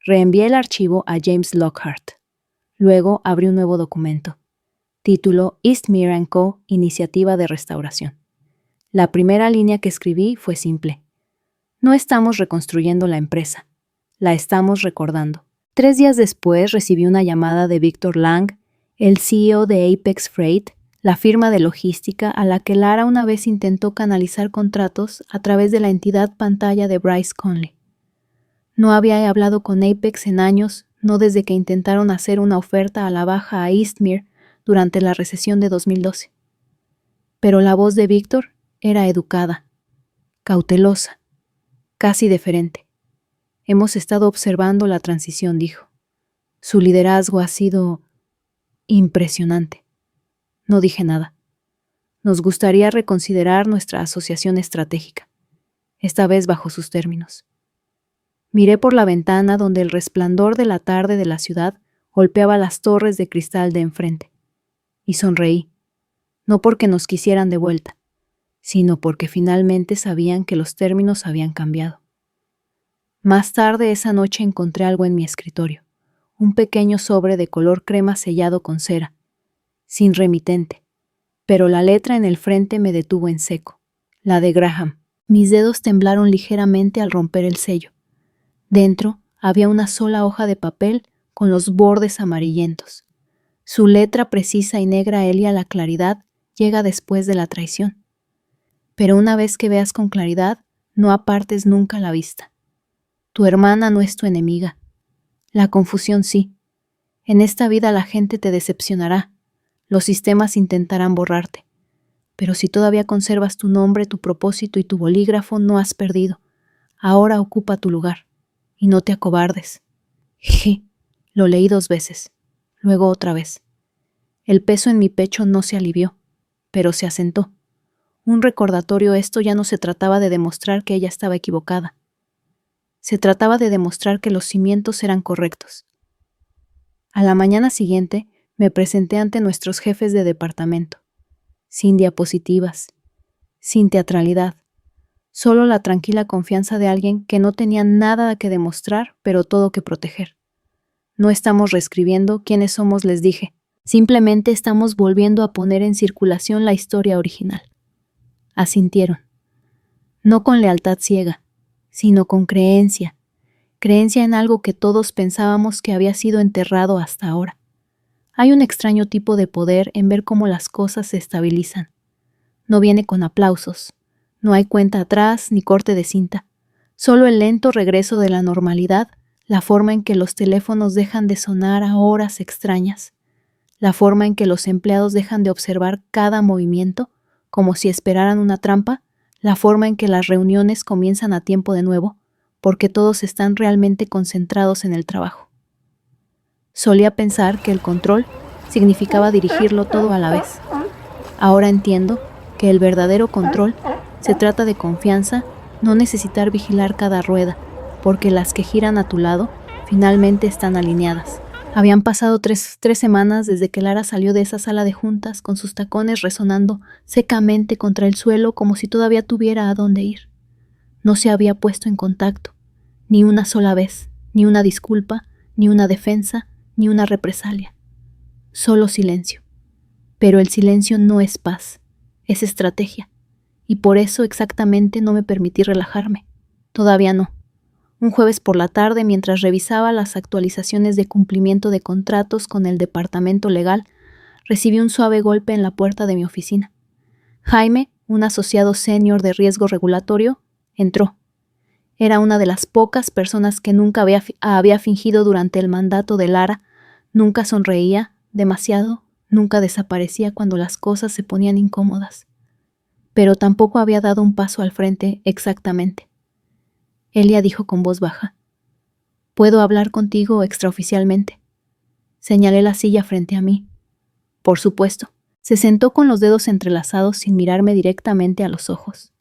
Reenvié el archivo a James Lockhart. Luego abrí un nuevo documento. Título Eastmere & Co. Iniciativa de Restauración. La primera línea que escribí fue simple. No estamos reconstruyendo la empresa. La estamos recordando. 3 días después recibí una llamada de Victor Lang, el CEO de Apex Freight, la firma de logística a la que Lara una vez intentó canalizar contratos a través de la entidad pantalla de Bryce Conley. No había hablado con Apex en años, no desde que intentaron hacer una oferta a la baja a Eastmere durante la recesión de 2012. Pero la voz de Victor era educada, cautelosa, casi deferente. Hemos estado observando la transición, dijo. Su liderazgo ha sido impresionante. No dije nada. Nos gustaría reconsiderar nuestra asociación estratégica, esta vez bajo sus términos. Miré por la ventana donde el resplandor de la tarde de la ciudad golpeaba las torres de cristal de enfrente, y sonreí, no porque nos quisieran de vuelta, sino porque finalmente sabían que los términos habían cambiado. Más tarde esa noche encontré algo en mi escritorio, un pequeño sobre de color crema sellado con cera, sin remitente, pero la letra en el frente me detuvo en seco. la de Graham. Mis dedos temblaron ligeramente al romper el sello. Dentro había una sola hoja de papel con los bordes amarillentos. Su letra precisa y negra helia la claridad llega después de la traición. Pero una vez que veas con claridad, no apartes nunca la vista. Tu hermana no es tu enemiga. La confusión sí. En esta vida la gente te decepcionará. Los sistemas intentarán borrarte. Pero si todavía conservas tu nombre, tu propósito y tu bolígrafo, no has perdido. Ahora ocupa tu lugar. Y no te acobardes. Jeje. Lo leí 2 veces. Luego otra vez. El peso en mi pecho no se alivió, pero se asentó. Un recordatorio. Esto ya no se trataba de demostrar que ella estaba equivocada. Se trataba de demostrar que los cimientos eran correctos. A la mañana siguiente me presenté ante nuestros jefes de departamento, sin diapositivas, sin teatralidad, solo la tranquila confianza de alguien que no tenía nada que demostrar, pero todo que proteger. No estamos reescribiendo quiénes somos, les dije, simplemente estamos volviendo a poner en circulación la historia original. Asintieron, no con lealtad ciega, sino con creencia en algo que todos pensábamos que había sido enterrado hasta ahora. Hay un extraño tipo de poder en ver cómo las cosas se estabilizan. No viene con aplausos, no hay cuenta atrás ni corte de cinta, solo el lento regreso de la normalidad, la forma en que los teléfonos dejan de sonar a horas extrañas, la forma en que los empleados dejan de observar cada movimiento, como si esperaran una trampa, la forma en que las reuniones comienzan a tiempo de nuevo, porque todos están realmente concentrados en el trabajo. Solía pensar que el control significaba dirigirlo todo a la vez. Ahora entiendo que el verdadero control se trata de confianza, no necesitar vigilar cada rueda, porque las que giran a tu lado finalmente están alineadas. Habían pasado tres semanas desde que Lara salió de esa sala de juntas con sus tacones resonando secamente contra el suelo como si todavía tuviera a dónde ir. No se había puesto en contacto, ni una sola vez, ni una disculpa, ni una defensa, ni una represalia. Solo silencio. Pero el silencio no es paz, es estrategia. Y por eso exactamente no me permití relajarme. Todavía no. Un jueves por la tarde, mientras revisaba las actualizaciones de cumplimiento de contratos con el departamento legal, recibí un suave golpe en la puerta de mi oficina. Jaime, un asociado senior de riesgo regulatorio, entró. Era una de las pocas personas que nunca había fingido durante el mandato de Lara, nunca sonreía demasiado, nunca desaparecía cuando las cosas se ponían incómodas. Pero tampoco había dado un paso al frente exactamente. Elia dijo con voz baja: «¿Puedo hablar contigo extraoficialmente?» Señalé la silla frente a mí. Por supuesto. Se sentó con los dedos entrelazados sin mirarme directamente a los ojos.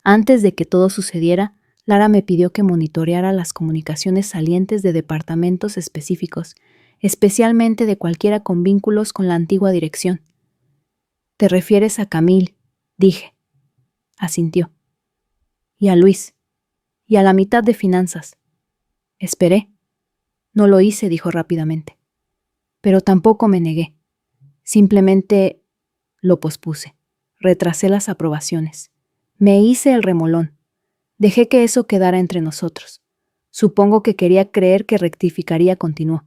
Antes de que todo sucediera, Lara me pidió que monitoreara las comunicaciones salientes de departamentos específicos, especialmente de cualquiera con vínculos con la antigua dirección. «¿Te refieres a Camille?», dije. Asintió. «Y a Luis. Y a la mitad de finanzas». Esperé. «No lo hice», dijo rápidamente. Pero tampoco me negué. Simplemente lo pospuse. Retrasé las aprobaciones. Me hice el remolón. Dejé que eso quedara entre nosotros. Supongo que quería creer que rectificaría, continuó.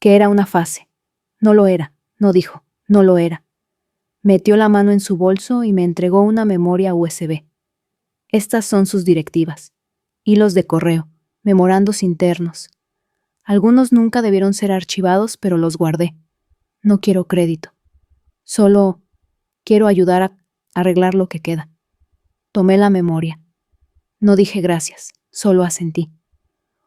Que era una fase. No lo era, no dijo, no lo era. Metió la mano en su bolso y me entregó una memoria USB. Estas son sus directivas. Hilos de correo, memorandos internos. Algunos nunca debieron ser archivados, pero los guardé. No quiero crédito. Solo quiero ayudar a arreglar lo que queda. Tomé la memoria. No dije gracias, solo asentí.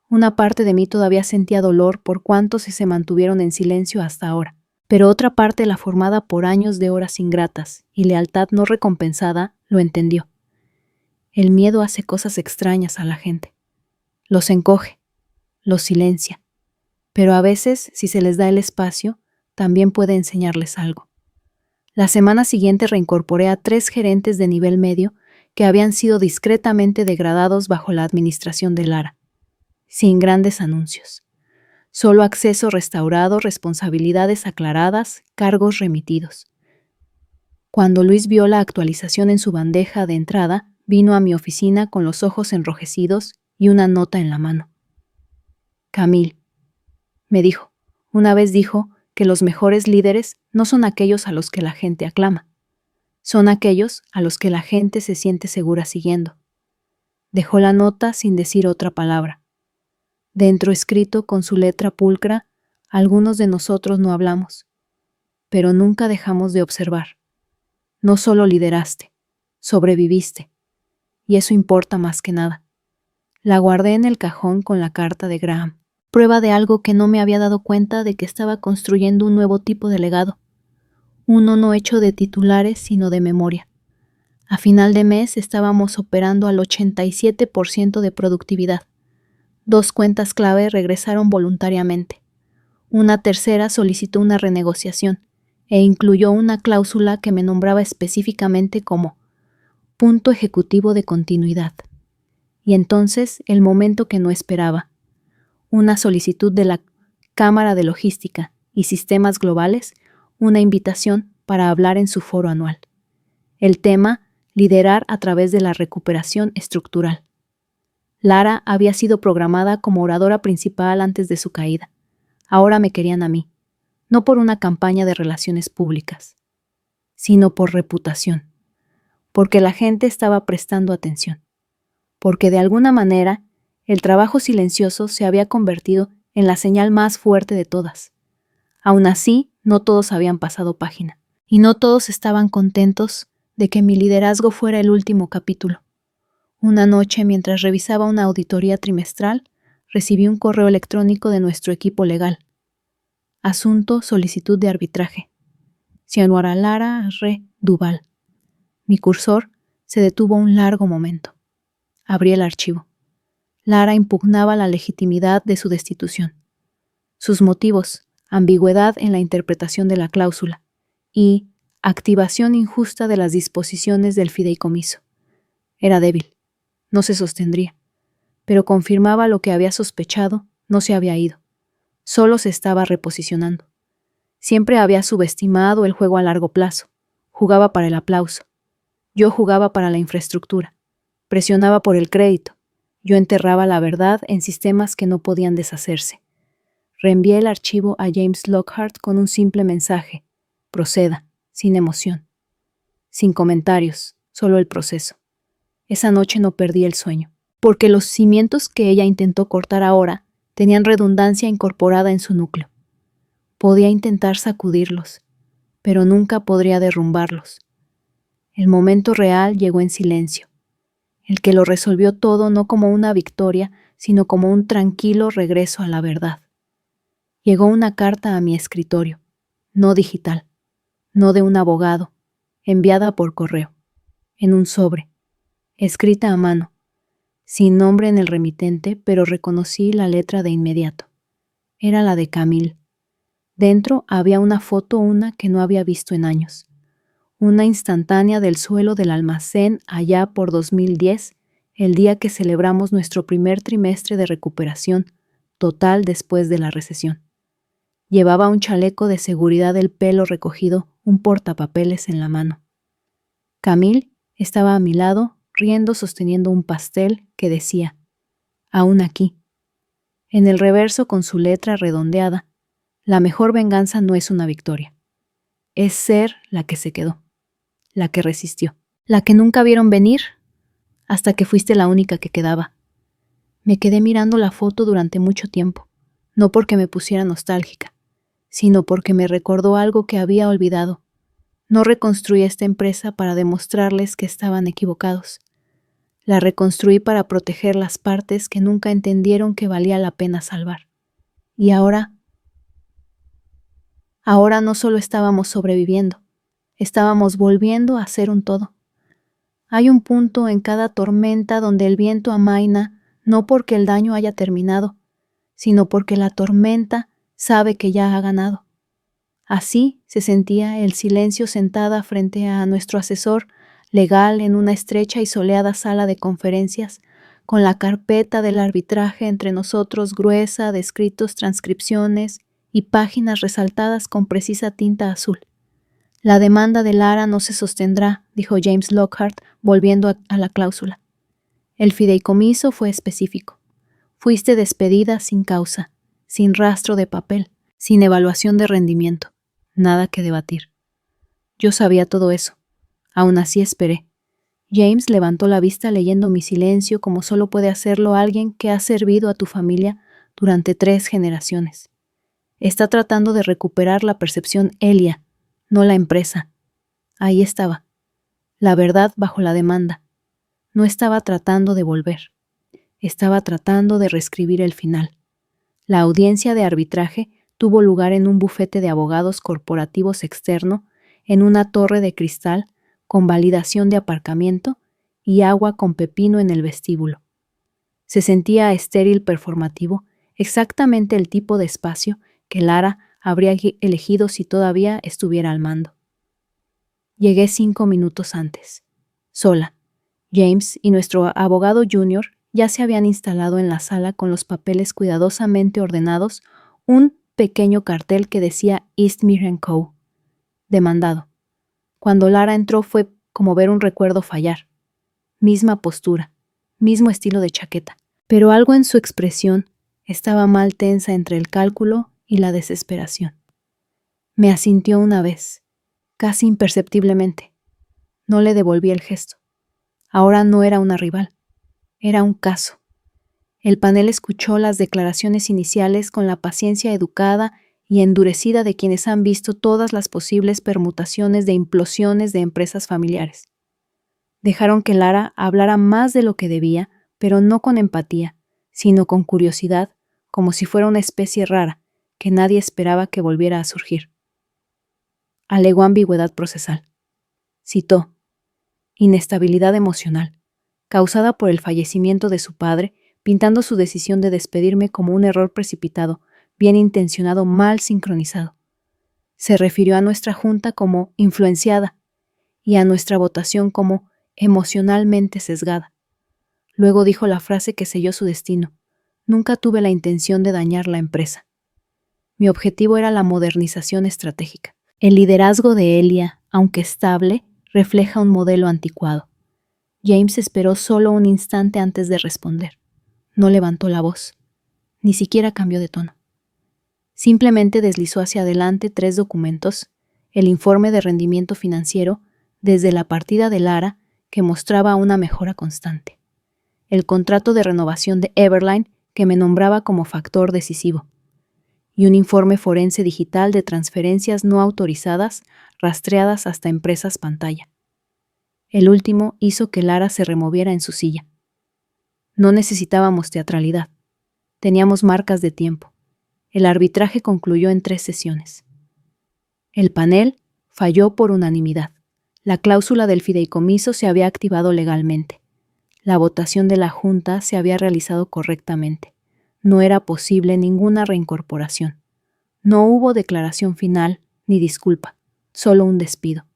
Una parte de mí todavía sentía dolor por cuántos se mantuvieron en silencio hasta ahora, pero otra parte, la formada por años de horas ingratas y lealtad no recompensada, lo entendió. El miedo hace cosas extrañas a la gente. Los encoge, los silencia, pero a veces, si se les da el espacio, también puede enseñarles algo. La semana siguiente reincorporé a 3 gerentes de nivel medio que habían sido discretamente degradados bajo la administración de Lara, sin grandes anuncios. Solo acceso restaurado, responsabilidades aclaradas, cargos remitidos. Cuando Luis vio la actualización en su bandeja de entrada, vino a mi oficina con los ojos enrojecidos y una nota en la mano. Camille, me dijo, una vez dijo que los mejores líderes no son aquellos a los que la gente aclama, son aquellos a los que la gente se siente segura siguiendo. Dejó la nota sin decir otra palabra. Dentro escrito con su letra pulcra, algunos de nosotros no hablamos, pero nunca dejamos de observar. No solo lideraste, sobreviviste, y eso importa más que nada. La guardé en el cajón con la carta de Graham, prueba de algo que no me había dado cuenta de que estaba construyendo un nuevo tipo de legado, uno no hecho de titulares sino de memoria. A final de mes estábamos operando al 87% de productividad. 2 cuentas clave regresaron voluntariamente. Una tercera solicitó una renegociación e incluyó una cláusula que me nombraba específicamente como punto ejecutivo de continuidad. Y entonces el momento que no esperaba. Una solicitud de la Cámara de Logística y Sistemas Globales, una invitación para hablar en su foro anual. El tema, liderar a través de la recuperación estructural. Lara había sido programada como oradora principal antes de su caída. Ahora me querían a mí, no por una campaña de relaciones públicas, sino por reputación, porque la gente estaba prestando atención, porque de alguna manera el trabajo silencioso se había convertido en la señal más fuerte de todas. Aún así, no todos habían pasado página, y no todos estaban contentos de que mi liderazgo fuera el último capítulo. Una noche, mientras revisaba una auditoría trimestral, recibí un correo electrónico de nuestro equipo legal. Asunto: solicitud de arbitraje. Xianwara Lara Re Duval. Mi cursor se detuvo un largo momento. Abrí el archivo. Lara impugnaba la legitimidad de su destitución. Sus motivos: ambigüedad en la interpretación de la cláusula y activación injusta de las disposiciones del fideicomiso. Era débil, no se sostendría, pero confirmaba lo que había sospechado, no se había ido, solo se estaba reposicionando. Siempre había subestimado el juego a largo plazo, jugaba para el aplauso. Yo jugaba para la infraestructura, presionaba por el crédito, yo enterraba la verdad en sistemas que no podían deshacerse. Reenvié el archivo a James Lockhart con un simple mensaje: proceda, sin emoción. Sin comentarios, solo el proceso. Esa noche no perdí el sueño, porque los cimientos que ella intentó cortar ahora tenían redundancia incorporada en su núcleo. Podía intentar sacudirlos, pero nunca podría derrumbarlos. El momento real llegó en silencio, el que lo resolvió todo no como una victoria, sino como un tranquilo regreso a la verdad. Llegó una carta a mi escritorio, no digital, no de un abogado, enviada por correo, en un sobre, escrita a mano, sin nombre en el remitente, pero reconocí la letra de inmediato. Era la de Camille. Dentro había una foto, una que no había visto en años. Una instantánea del suelo del almacén allá por 2010, el día que celebramos nuestro primer trimestre de recuperación total después de la recesión. Llevaba un chaleco de seguridad del pelo recogido, un portapapeles en la mano. Camille estaba a mi lado, riendo, sosteniendo un pastel que decía: aún aquí. En el reverso, con su letra redondeada: la mejor venganza no es una victoria. Es ser la que se quedó, la que resistió, la que nunca vieron venir, hasta que fuiste la única que quedaba. Me quedé mirando la foto durante mucho tiempo, no porque me pusiera nostálgica, sino porque me recordó algo que había olvidado. No reconstruí esta empresa para demostrarles que estaban equivocados. La reconstruí para proteger las partes que nunca entendieron que valía la pena salvar. Y ahora no solo estábamos sobreviviendo, estábamos volviendo a ser un todo. Hay un punto en cada tormenta donde el viento amaina, no porque el daño haya terminado, sino porque la tormenta sabe que ya ha ganado. Así se sentía el silencio sentada frente a nuestro asesor legal en una estrecha y soleada sala de conferencias, con la carpeta del arbitraje entre nosotros gruesa de escritos, transcripciones y páginas resaltadas con precisa tinta azul. La demanda de Lara no se sostendrá, dijo James Lockhart, volviendo a la cláusula. El fideicomiso fue específico. Fuiste despedida sin causa, sin rastro de papel, sin evaluación de rendimiento. Nada que debatir. Yo sabía todo eso. Aún así esperé. James levantó la vista leyendo mi silencio como solo puede hacerlo alguien que ha servido a tu familia durante 3 generaciones. Está tratando de recuperar la percepción Elia, no la empresa. Ahí estaba. La verdad bajo la demanda. No estaba tratando de volver. Estaba tratando de reescribir el final. La audiencia de arbitraje tuvo lugar en un bufete de abogados corporativos externo, en una torre de cristal, con validación de aparcamiento y agua con pepino en el vestíbulo. Se sentía estéril performativo, exactamente el tipo de espacio que Lara habría elegido si todavía estuviera al mando. Llegué 5 minutos antes. Sola. James y nuestro abogado junior ya se habían instalado en la sala con los papeles cuidadosamente ordenados, un pequeño cartel que decía Eastmere & Co. Demandado. Cuando Lara entró fue como ver un recuerdo fallar. Misma postura, mismo estilo de chaqueta, pero algo en su expresión estaba mal tensa entre el cálculo y la desesperación. Me asintió una vez, casi imperceptiblemente. No le devolví el gesto. Ahora no era una rival, era un caso. El panel escuchó las declaraciones iniciales con la paciencia educada y endurecida de quienes han visto todas las posibles permutaciones de implosiones de empresas familiares. Dejaron que Lara hablara más de lo que debía, pero no con empatía, sino con curiosidad, como si fuera una especie rara, que nadie esperaba que volviera a surgir. Alegó ambigüedad procesal. Citó: inestabilidad emocional, causada por el fallecimiento de su padre, pintando su decisión de despedirme como un error precipitado, bien intencionado, mal sincronizado. Se refirió a nuestra junta como influenciada y a nuestra votación como emocionalmente sesgada. Luego dijo la frase que selló su destino: nunca tuve la intención de dañar la empresa. Mi objetivo era la modernización estratégica. El liderazgo de Elia, aunque estable, refleja un modelo anticuado. James esperó solo un instante antes de responder. No levantó la voz. Ni siquiera cambió de tono. Simplemente deslizó hacia adelante 3 documentos, el informe de rendimiento financiero, desde la partida de Lara, que mostraba una mejora constante. El contrato de renovación de Everline, que me nombraba como factor decisivo. Y un informe forense digital de transferencias no autorizadas, rastreadas hasta empresas pantalla. El último hizo que Lara se removiera en su silla. No necesitábamos teatralidad. Teníamos marcas de tiempo. El arbitraje concluyó en 3 sesiones. El panel falló por unanimidad. La cláusula del fideicomiso se había activado legalmente. La votación de la Junta se había realizado correctamente. No era posible ninguna reincorporación. No hubo declaración final ni disculpa, solo un despido.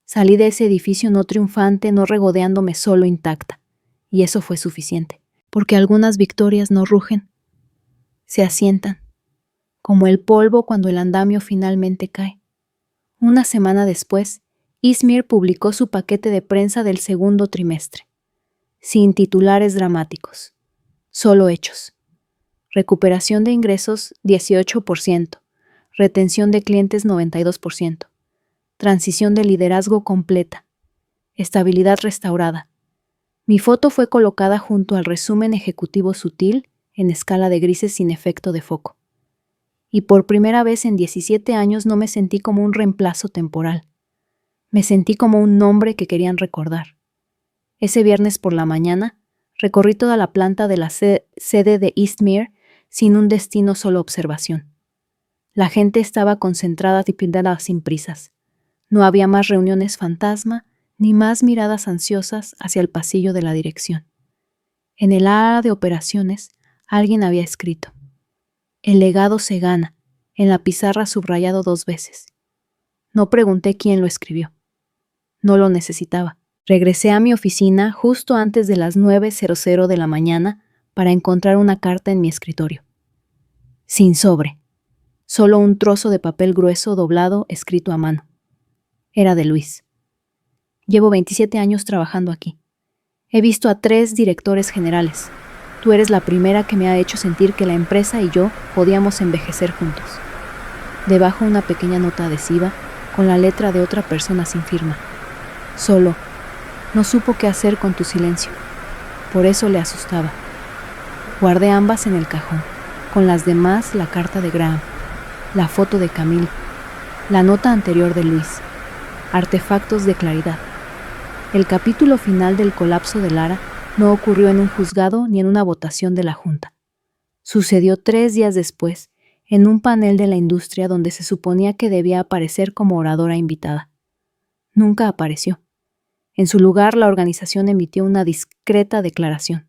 Salí de ese edificio no triunfante, no regodeándome, solo intacta. Y eso fue suficiente, porque algunas victorias no rugen, se asientan, como el polvo cuando el andamio finalmente cae. Una semana después, Eastmere publicó su paquete de prensa del segundo trimestre, sin titulares dramáticos, solo hechos. Recuperación de ingresos 18%, retención de clientes 92%, transición de liderazgo completa, estabilidad restaurada. Mi foto fue colocada junto al resumen ejecutivo sutil en escala de grises sin efecto de foco. Y por primera vez en 17 años no me sentí como un reemplazo temporal. Me sentí como un nombre que querían recordar. Ese viernes por la mañana, recorrí toda la planta de la sede de Eastmere sin un destino, solo observación. La gente estaba concentrada y pintada sin prisas. No había más reuniones fantasma, ni más miradas ansiosas hacia el pasillo de la dirección. En el área de operaciones, alguien había escrito: el legado se gana, en la pizarra subrayado 2 veces. No pregunté quién lo escribió. No lo necesitaba. Regresé a mi oficina justo antes de las 9:00 de la mañana para encontrar una carta en mi escritorio. Sin sobre. Solo un trozo de papel grueso doblado escrito a mano. Era de Luis. Llevo 27 años trabajando aquí. He visto a 3 directores generales. Tú eres la primera que me ha hecho sentir que la empresa y yo podíamos envejecer juntos. Debajo una pequeña nota adhesiva con la letra de otra persona sin firma. Solo, no supo qué hacer con tu silencio. Por eso le asustaba. Guardé ambas en el cajón. Con las demás la carta de Graham, la foto de Camille, la nota anterior de Luis. Artefactos de claridad. El capítulo final del colapso de Lara no ocurrió en un juzgado ni en una votación de la Junta. Sucedió 3 días después, en un panel de la industria donde se suponía que debía aparecer como oradora invitada. Nunca apareció. En su lugar, la organización emitió una discreta declaración.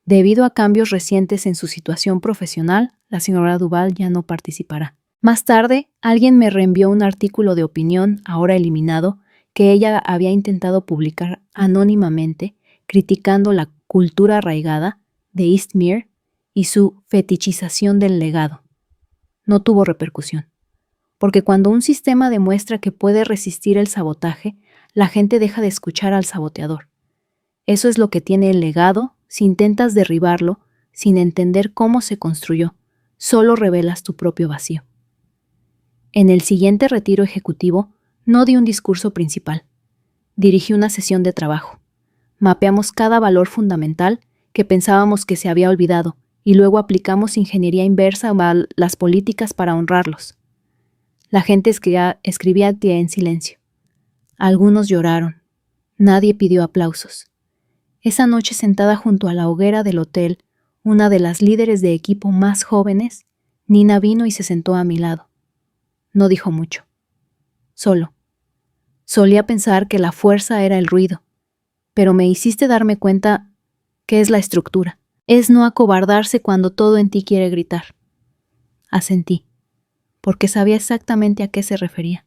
Debido a cambios recientes en su situación profesional, la señora Duval ya no participará. Más tarde, alguien me reenvió un artículo de opinión, ahora eliminado, que ella había intentado publicar anónimamente, criticando la cultura arraigada de Eastmere y su fetichización del legado. No tuvo repercusión, porque cuando un sistema demuestra que puede resistir el sabotaje, la gente deja de escuchar al saboteador. Eso es lo que tiene el legado si intentas derribarlo sin entender cómo se construyó. Solo revelas tu propio vacío. En el siguiente retiro ejecutivo, no di un discurso principal. Dirigí una sesión de trabajo. Mapeamos cada valor fundamental que pensábamos que se había olvidado y luego aplicamos ingeniería inversa a las políticas para honrarlos. La gente escribía en silencio. Algunos lloraron. Nadie pidió aplausos. Esa noche, sentada junto a la hoguera del hotel, una de las líderes de equipo más jóvenes, Nina vino y se sentó a mi lado. No dijo mucho. Solo. Solía pensar que la fuerza era el ruido, pero me hiciste darme cuenta que es la estructura. Es no acobardarse cuando todo en ti quiere gritar. Asentí, porque sabía exactamente a qué se refería.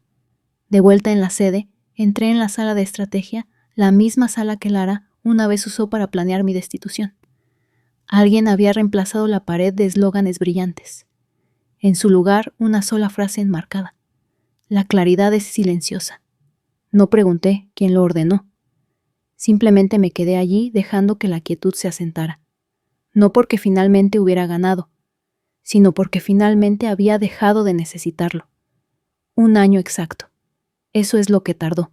De vuelta en la sede, entré en la sala de estrategia, la misma sala que Lara una vez usó para planear mi destitución. Alguien había reemplazado la pared de eslóganes brillantes. En su lugar, una sola frase enmarcada. La claridad es silenciosa. No pregunté quién lo ordenó. Simplemente me quedé allí dejando que la quietud se asentara. No porque finalmente hubiera ganado, sino porque finalmente había dejado de necesitarlo. 1 año exacto. Eso es lo que tardó.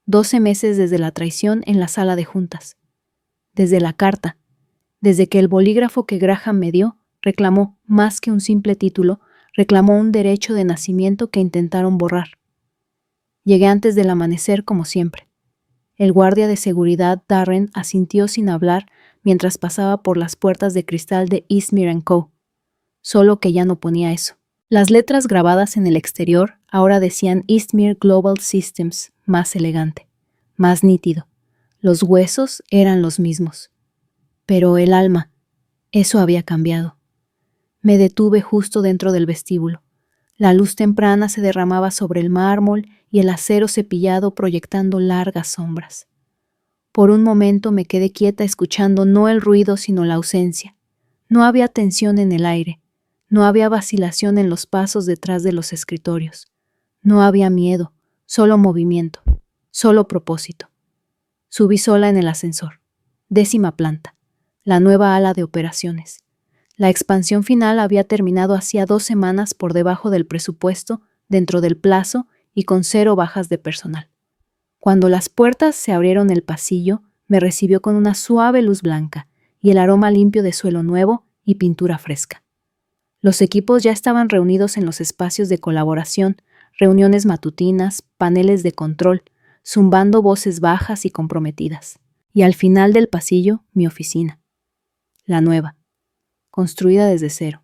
12 meses desde la traición en la sala de juntas. Desde la carta, desde que el bolígrafo que Graham me dio reclamó más que un simple título, reclamó un derecho de nacimiento que intentaron borrar. Llegué antes del amanecer como siempre. El guardia de seguridad Darren asintió sin hablar mientras pasaba por las puertas de cristal de Eastmere & Co., solo que ya no ponía eso. Las letras grabadas en el exterior ahora decían Eastmere Global Systems, más elegante, más nítido. Los huesos eran los mismos. Pero el alma, eso había cambiado. Me detuve justo dentro del vestíbulo. La luz temprana se derramaba sobre el mármol y el acero cepillado proyectando largas sombras. Por un momento me quedé quieta escuchando no el ruido sino la ausencia. No había tensión en el aire. No había vacilación en los pasos detrás de los escritorios. No había miedo, solo movimiento, solo propósito. Subí sola en el ascensor. 10ª planta. La nueva ala de operaciones. La expansión final había terminado hacía 2 semanas por debajo del presupuesto, dentro del plazo y con 0 bajas de personal. Cuando las puertas se abrieron, el pasillo me recibió con una suave luz blanca y el aroma limpio de suelo nuevo y pintura fresca. Los equipos ya estaban reunidos en los espacios de colaboración, reuniones matutinas, paneles de control, zumbando voces bajas y comprometidas. Y al final del pasillo, mi oficina. La nueva, construida desde cero,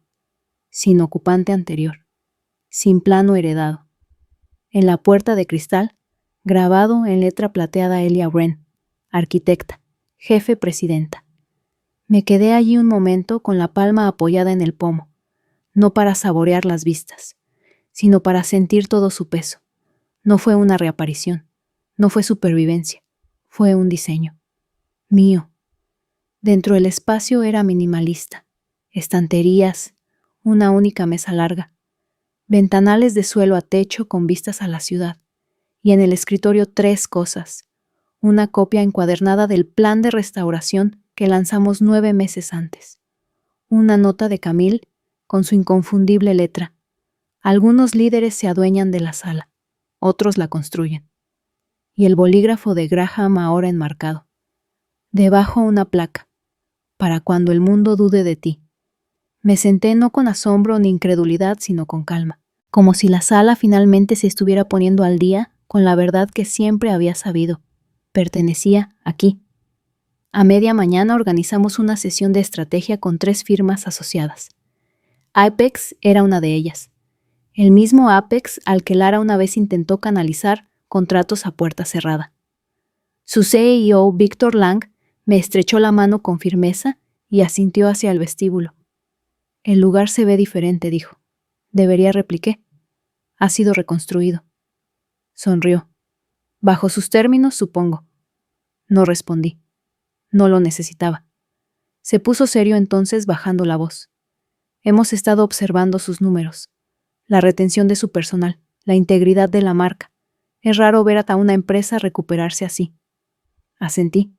sin ocupante anterior, sin plano heredado. En la puerta de cristal, grabado en letra plateada Elia Wren, arquitecta, jefe presidenta. Me quedé allí un momento con la palma apoyada en el pomo, no para saborear las vistas, sino para sentir todo su peso. No fue una reaparición, no fue supervivencia, fue un diseño. Mío. Dentro del espacio era minimalista, estanterías, una única mesa larga, ventanales de suelo a techo con vistas a la ciudad, y en el escritorio 3 cosas. Una copia encuadernada del plan de restauración que lanzamos 9 meses antes. Una nota de Camille con su inconfundible letra. Algunos líderes se adueñan de la sala, otros la construyen. Y el bolígrafo de Graham ahora enmarcado. Debajo una placa, para cuando el mundo dude de ti. Me senté no con asombro ni incredulidad, sino con calma, como si la sala finalmente se estuviera poniendo al día con la verdad que siempre había sabido. Pertenecía aquí. A media mañana organizamos una sesión de estrategia con 3 firmas asociadas. Apex era una de ellas. El mismo Apex al que Lara una vez intentó canalizar contratos a puerta cerrada. Su CEO, Víctor Lang, me estrechó la mano con firmeza y asintió hacia el vestíbulo. El lugar se ve diferente, dijo. Debería, repliqué. Ha sido reconstruido. Sonrió. Bajo sus términos, supongo. No respondí. No lo necesitaba. Se puso serio entonces, bajando la voz. Hemos estado observando sus números, la retención de su personal, la integridad de la marca. Es raro ver a una empresa recuperarse así. Asentí.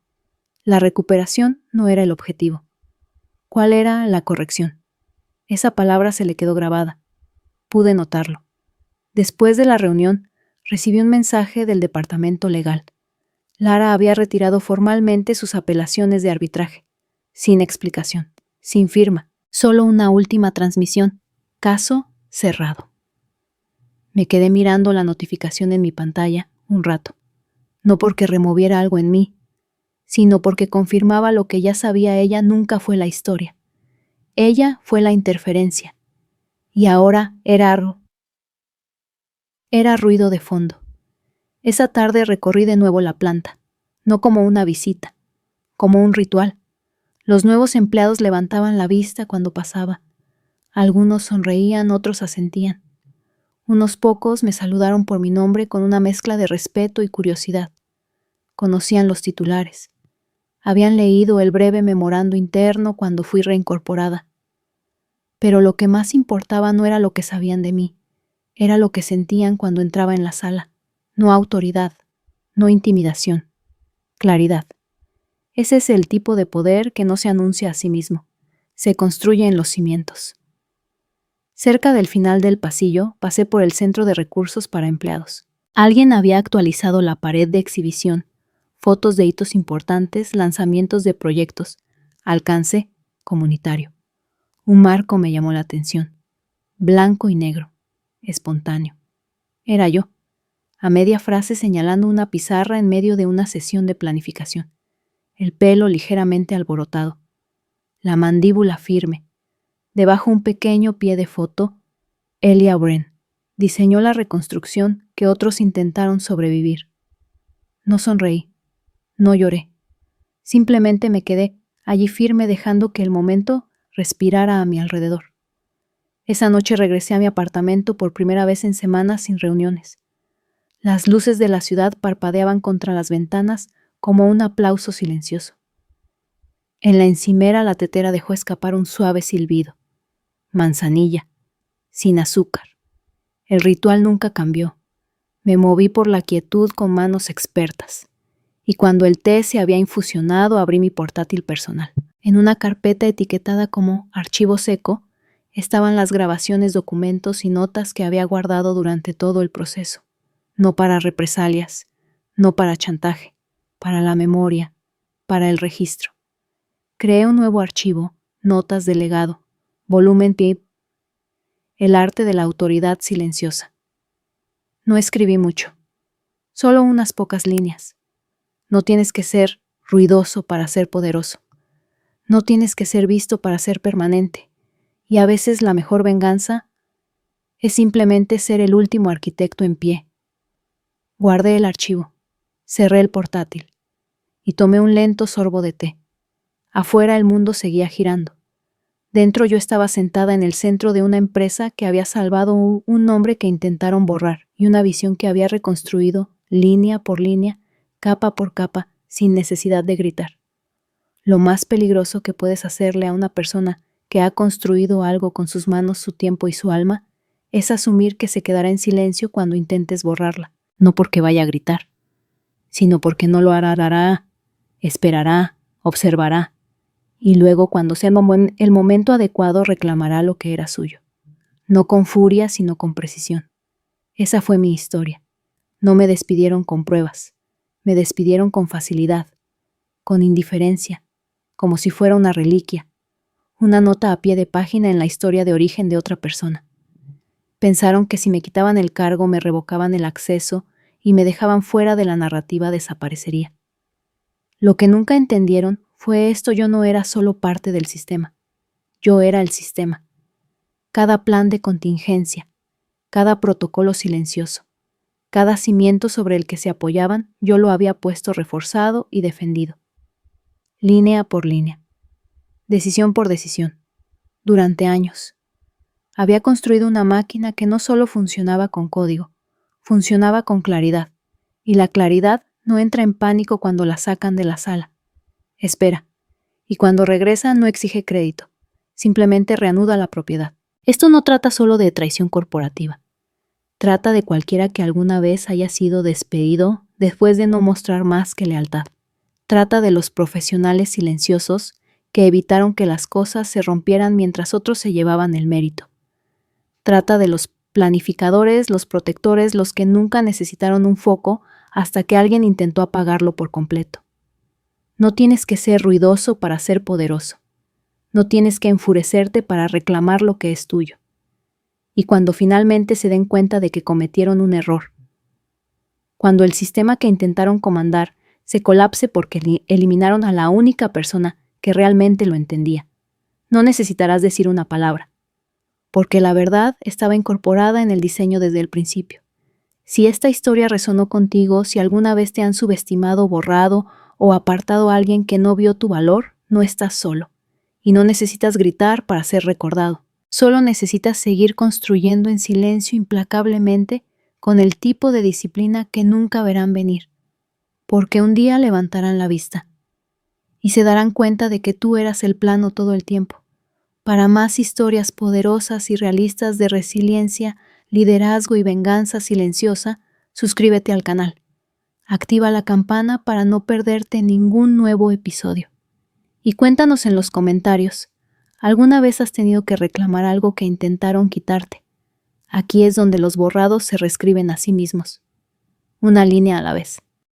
La recuperación no era el objetivo. ¿Cuál era la corrección? Esa palabra se le quedó grabada. Pude notarlo. Después de la reunión, recibí un mensaje del departamento legal. Lara había retirado formalmente sus apelaciones de arbitraje, sin explicación, sin firma, solo una última transmisión. Caso cerrado. Me quedé mirando la notificación en mi pantalla un rato, no porque removiera algo en mí, sino porque confirmaba lo que ya sabía. Ella nunca fue la historia. Ella fue la interferencia. Y ahora era ruido de fondo. Esa tarde recorrí de nuevo la planta, no como una visita, como un ritual. Los nuevos empleados levantaban la vista cuando pasaba. Algunos sonreían, otros asentían. Unos pocos me saludaron por mi nombre con una mezcla de respeto y curiosidad. Conocían los titulares. Habían leído el breve memorando interno cuando fui reincorporada. Pero lo que más importaba no era lo que sabían de mí, era lo que sentían cuando entraba en la sala. No autoridad, no intimidación, claridad. Ese es el tipo de poder que no se anuncia a sí mismo, se construye en los cimientos. Cerca del final del pasillo pasé por el centro de recursos para empleados. Alguien había actualizado la pared de exhibición, fotos de hitos importantes, lanzamientos de proyectos, alcance comunitario. Un marco me llamó la atención, blanco y negro, espontáneo. Era yo, a media frase señalando una pizarra en medio de una sesión de planificación, el pelo ligeramente alborotado, la mandíbula firme, debajo un pequeño pie de foto. Elia Bren diseñó la reconstrucción que otros intentaron sobrevivir. No sonreí, no lloré, simplemente me quedé allí firme dejando que el momento respirara a mi alrededor. Esa noche regresé a mi apartamento por primera vez en semanas sin reuniones. Las luces de la ciudad parpadeaban contra las ventanas como un aplauso silencioso. En la encimera la tetera dejó escapar un suave silbido. Manzanilla, sin azúcar. El ritual nunca cambió. Me moví por la quietud con manos expertas. Y cuando el té se había infusionado, abrí mi portátil personal. En una carpeta etiquetada como archivo seco, estaban las grabaciones, documentos y notas que había guardado durante todo el proceso. No para represalias, no para chantaje, para la memoria, para el registro. Creé un nuevo archivo, notas de legado, volumen PIB, el arte de la autoridad silenciosa. No escribí mucho, solo unas pocas líneas. No tienes que ser ruidoso para ser poderoso. No tienes que ser visto para ser permanente. Y a veces la mejor venganza es simplemente ser el último arquitecto en pie. Guardé el archivo, cerré el portátil y tomé un lento sorbo de té. Afuera el mundo seguía girando. Dentro yo estaba sentada en el centro de una empresa que había salvado un nombre que intentaron borrar y una visión que había reconstruido línea por línea, capa por capa, sin necesidad de gritar. Lo más peligroso que puedes hacerle a una persona que ha construido algo con sus manos, su tiempo y su alma, es asumir que se quedará en silencio cuando intentes borrarla. no porque vaya a gritar, sino porque no lo hará, esperará, observará, y luego cuando sea el momento adecuado reclamará lo que era suyo. No con furia, sino con precisión. Esa fue mi historia. No me despidieron con pruebas, me despidieron con facilidad, con indiferencia, como si fuera una reliquia, una nota a pie de página en la historia de origen de otra persona. Pensaron que si me quitaban el cargo me revocaban el acceso y me dejaban fuera de la narrativa desaparecería. Lo que nunca entendieron fue esto: yo no era solo parte del sistema, yo era el sistema. Cada plan de contingencia, cada protocolo silencioso, cada cimiento sobre el que se apoyaban, yo lo había puesto reforzado y defendido. Línea por línea, decisión por decisión, durante años. Había construido una máquina que no solo funcionaba con código, funcionaba con claridad, y la claridad no entra en pánico cuando la sacan de la sala. Espera, y cuando regresa no exige crédito, simplemente reanuda la propiedad. Esto no trata solo de traición corporativa. Trata de cualquiera que alguna vez haya sido despedido después de no mostrar más que lealtad. Trata de los profesionales silenciosos que evitaron que las cosas se rompieran mientras otros se llevaban el mérito. Trata de los planificadores, los protectores, los que nunca necesitaron un foco hasta que alguien intentó apagarlo por completo. No tienes que ser ruidoso para ser poderoso. No tienes que enfurecerte para reclamar lo que es tuyo. Y cuando finalmente se den cuenta de que cometieron un error, cuando el sistema que intentaron comandar se colapse porque eliminaron a la única persona que realmente lo entendía, no necesitarás decir una palabra, porque la verdad estaba incorporada en el diseño desde el principio. Si esta historia resonó contigo, si alguna vez te han subestimado, borrado o apartado a alguien que no vio tu valor, no estás solo, y no necesitas gritar para ser recordado. Solo necesitas seguir construyendo en silencio implacablemente con el tipo de disciplina que nunca verán venir, porque un día levantarán la vista y se darán cuenta de que tú eras el plano todo el tiempo. Para más historias poderosas y realistas de resiliencia, liderazgo y venganza silenciosa, suscríbete al canal. Activa la campana para no perderte ningún nuevo episodio. Y cuéntanos en los comentarios, ¿alguna vez has tenido que reclamar algo que intentaron quitarte? Aquí es donde los borrados se reescriben a sí mismos, una línea a la vez.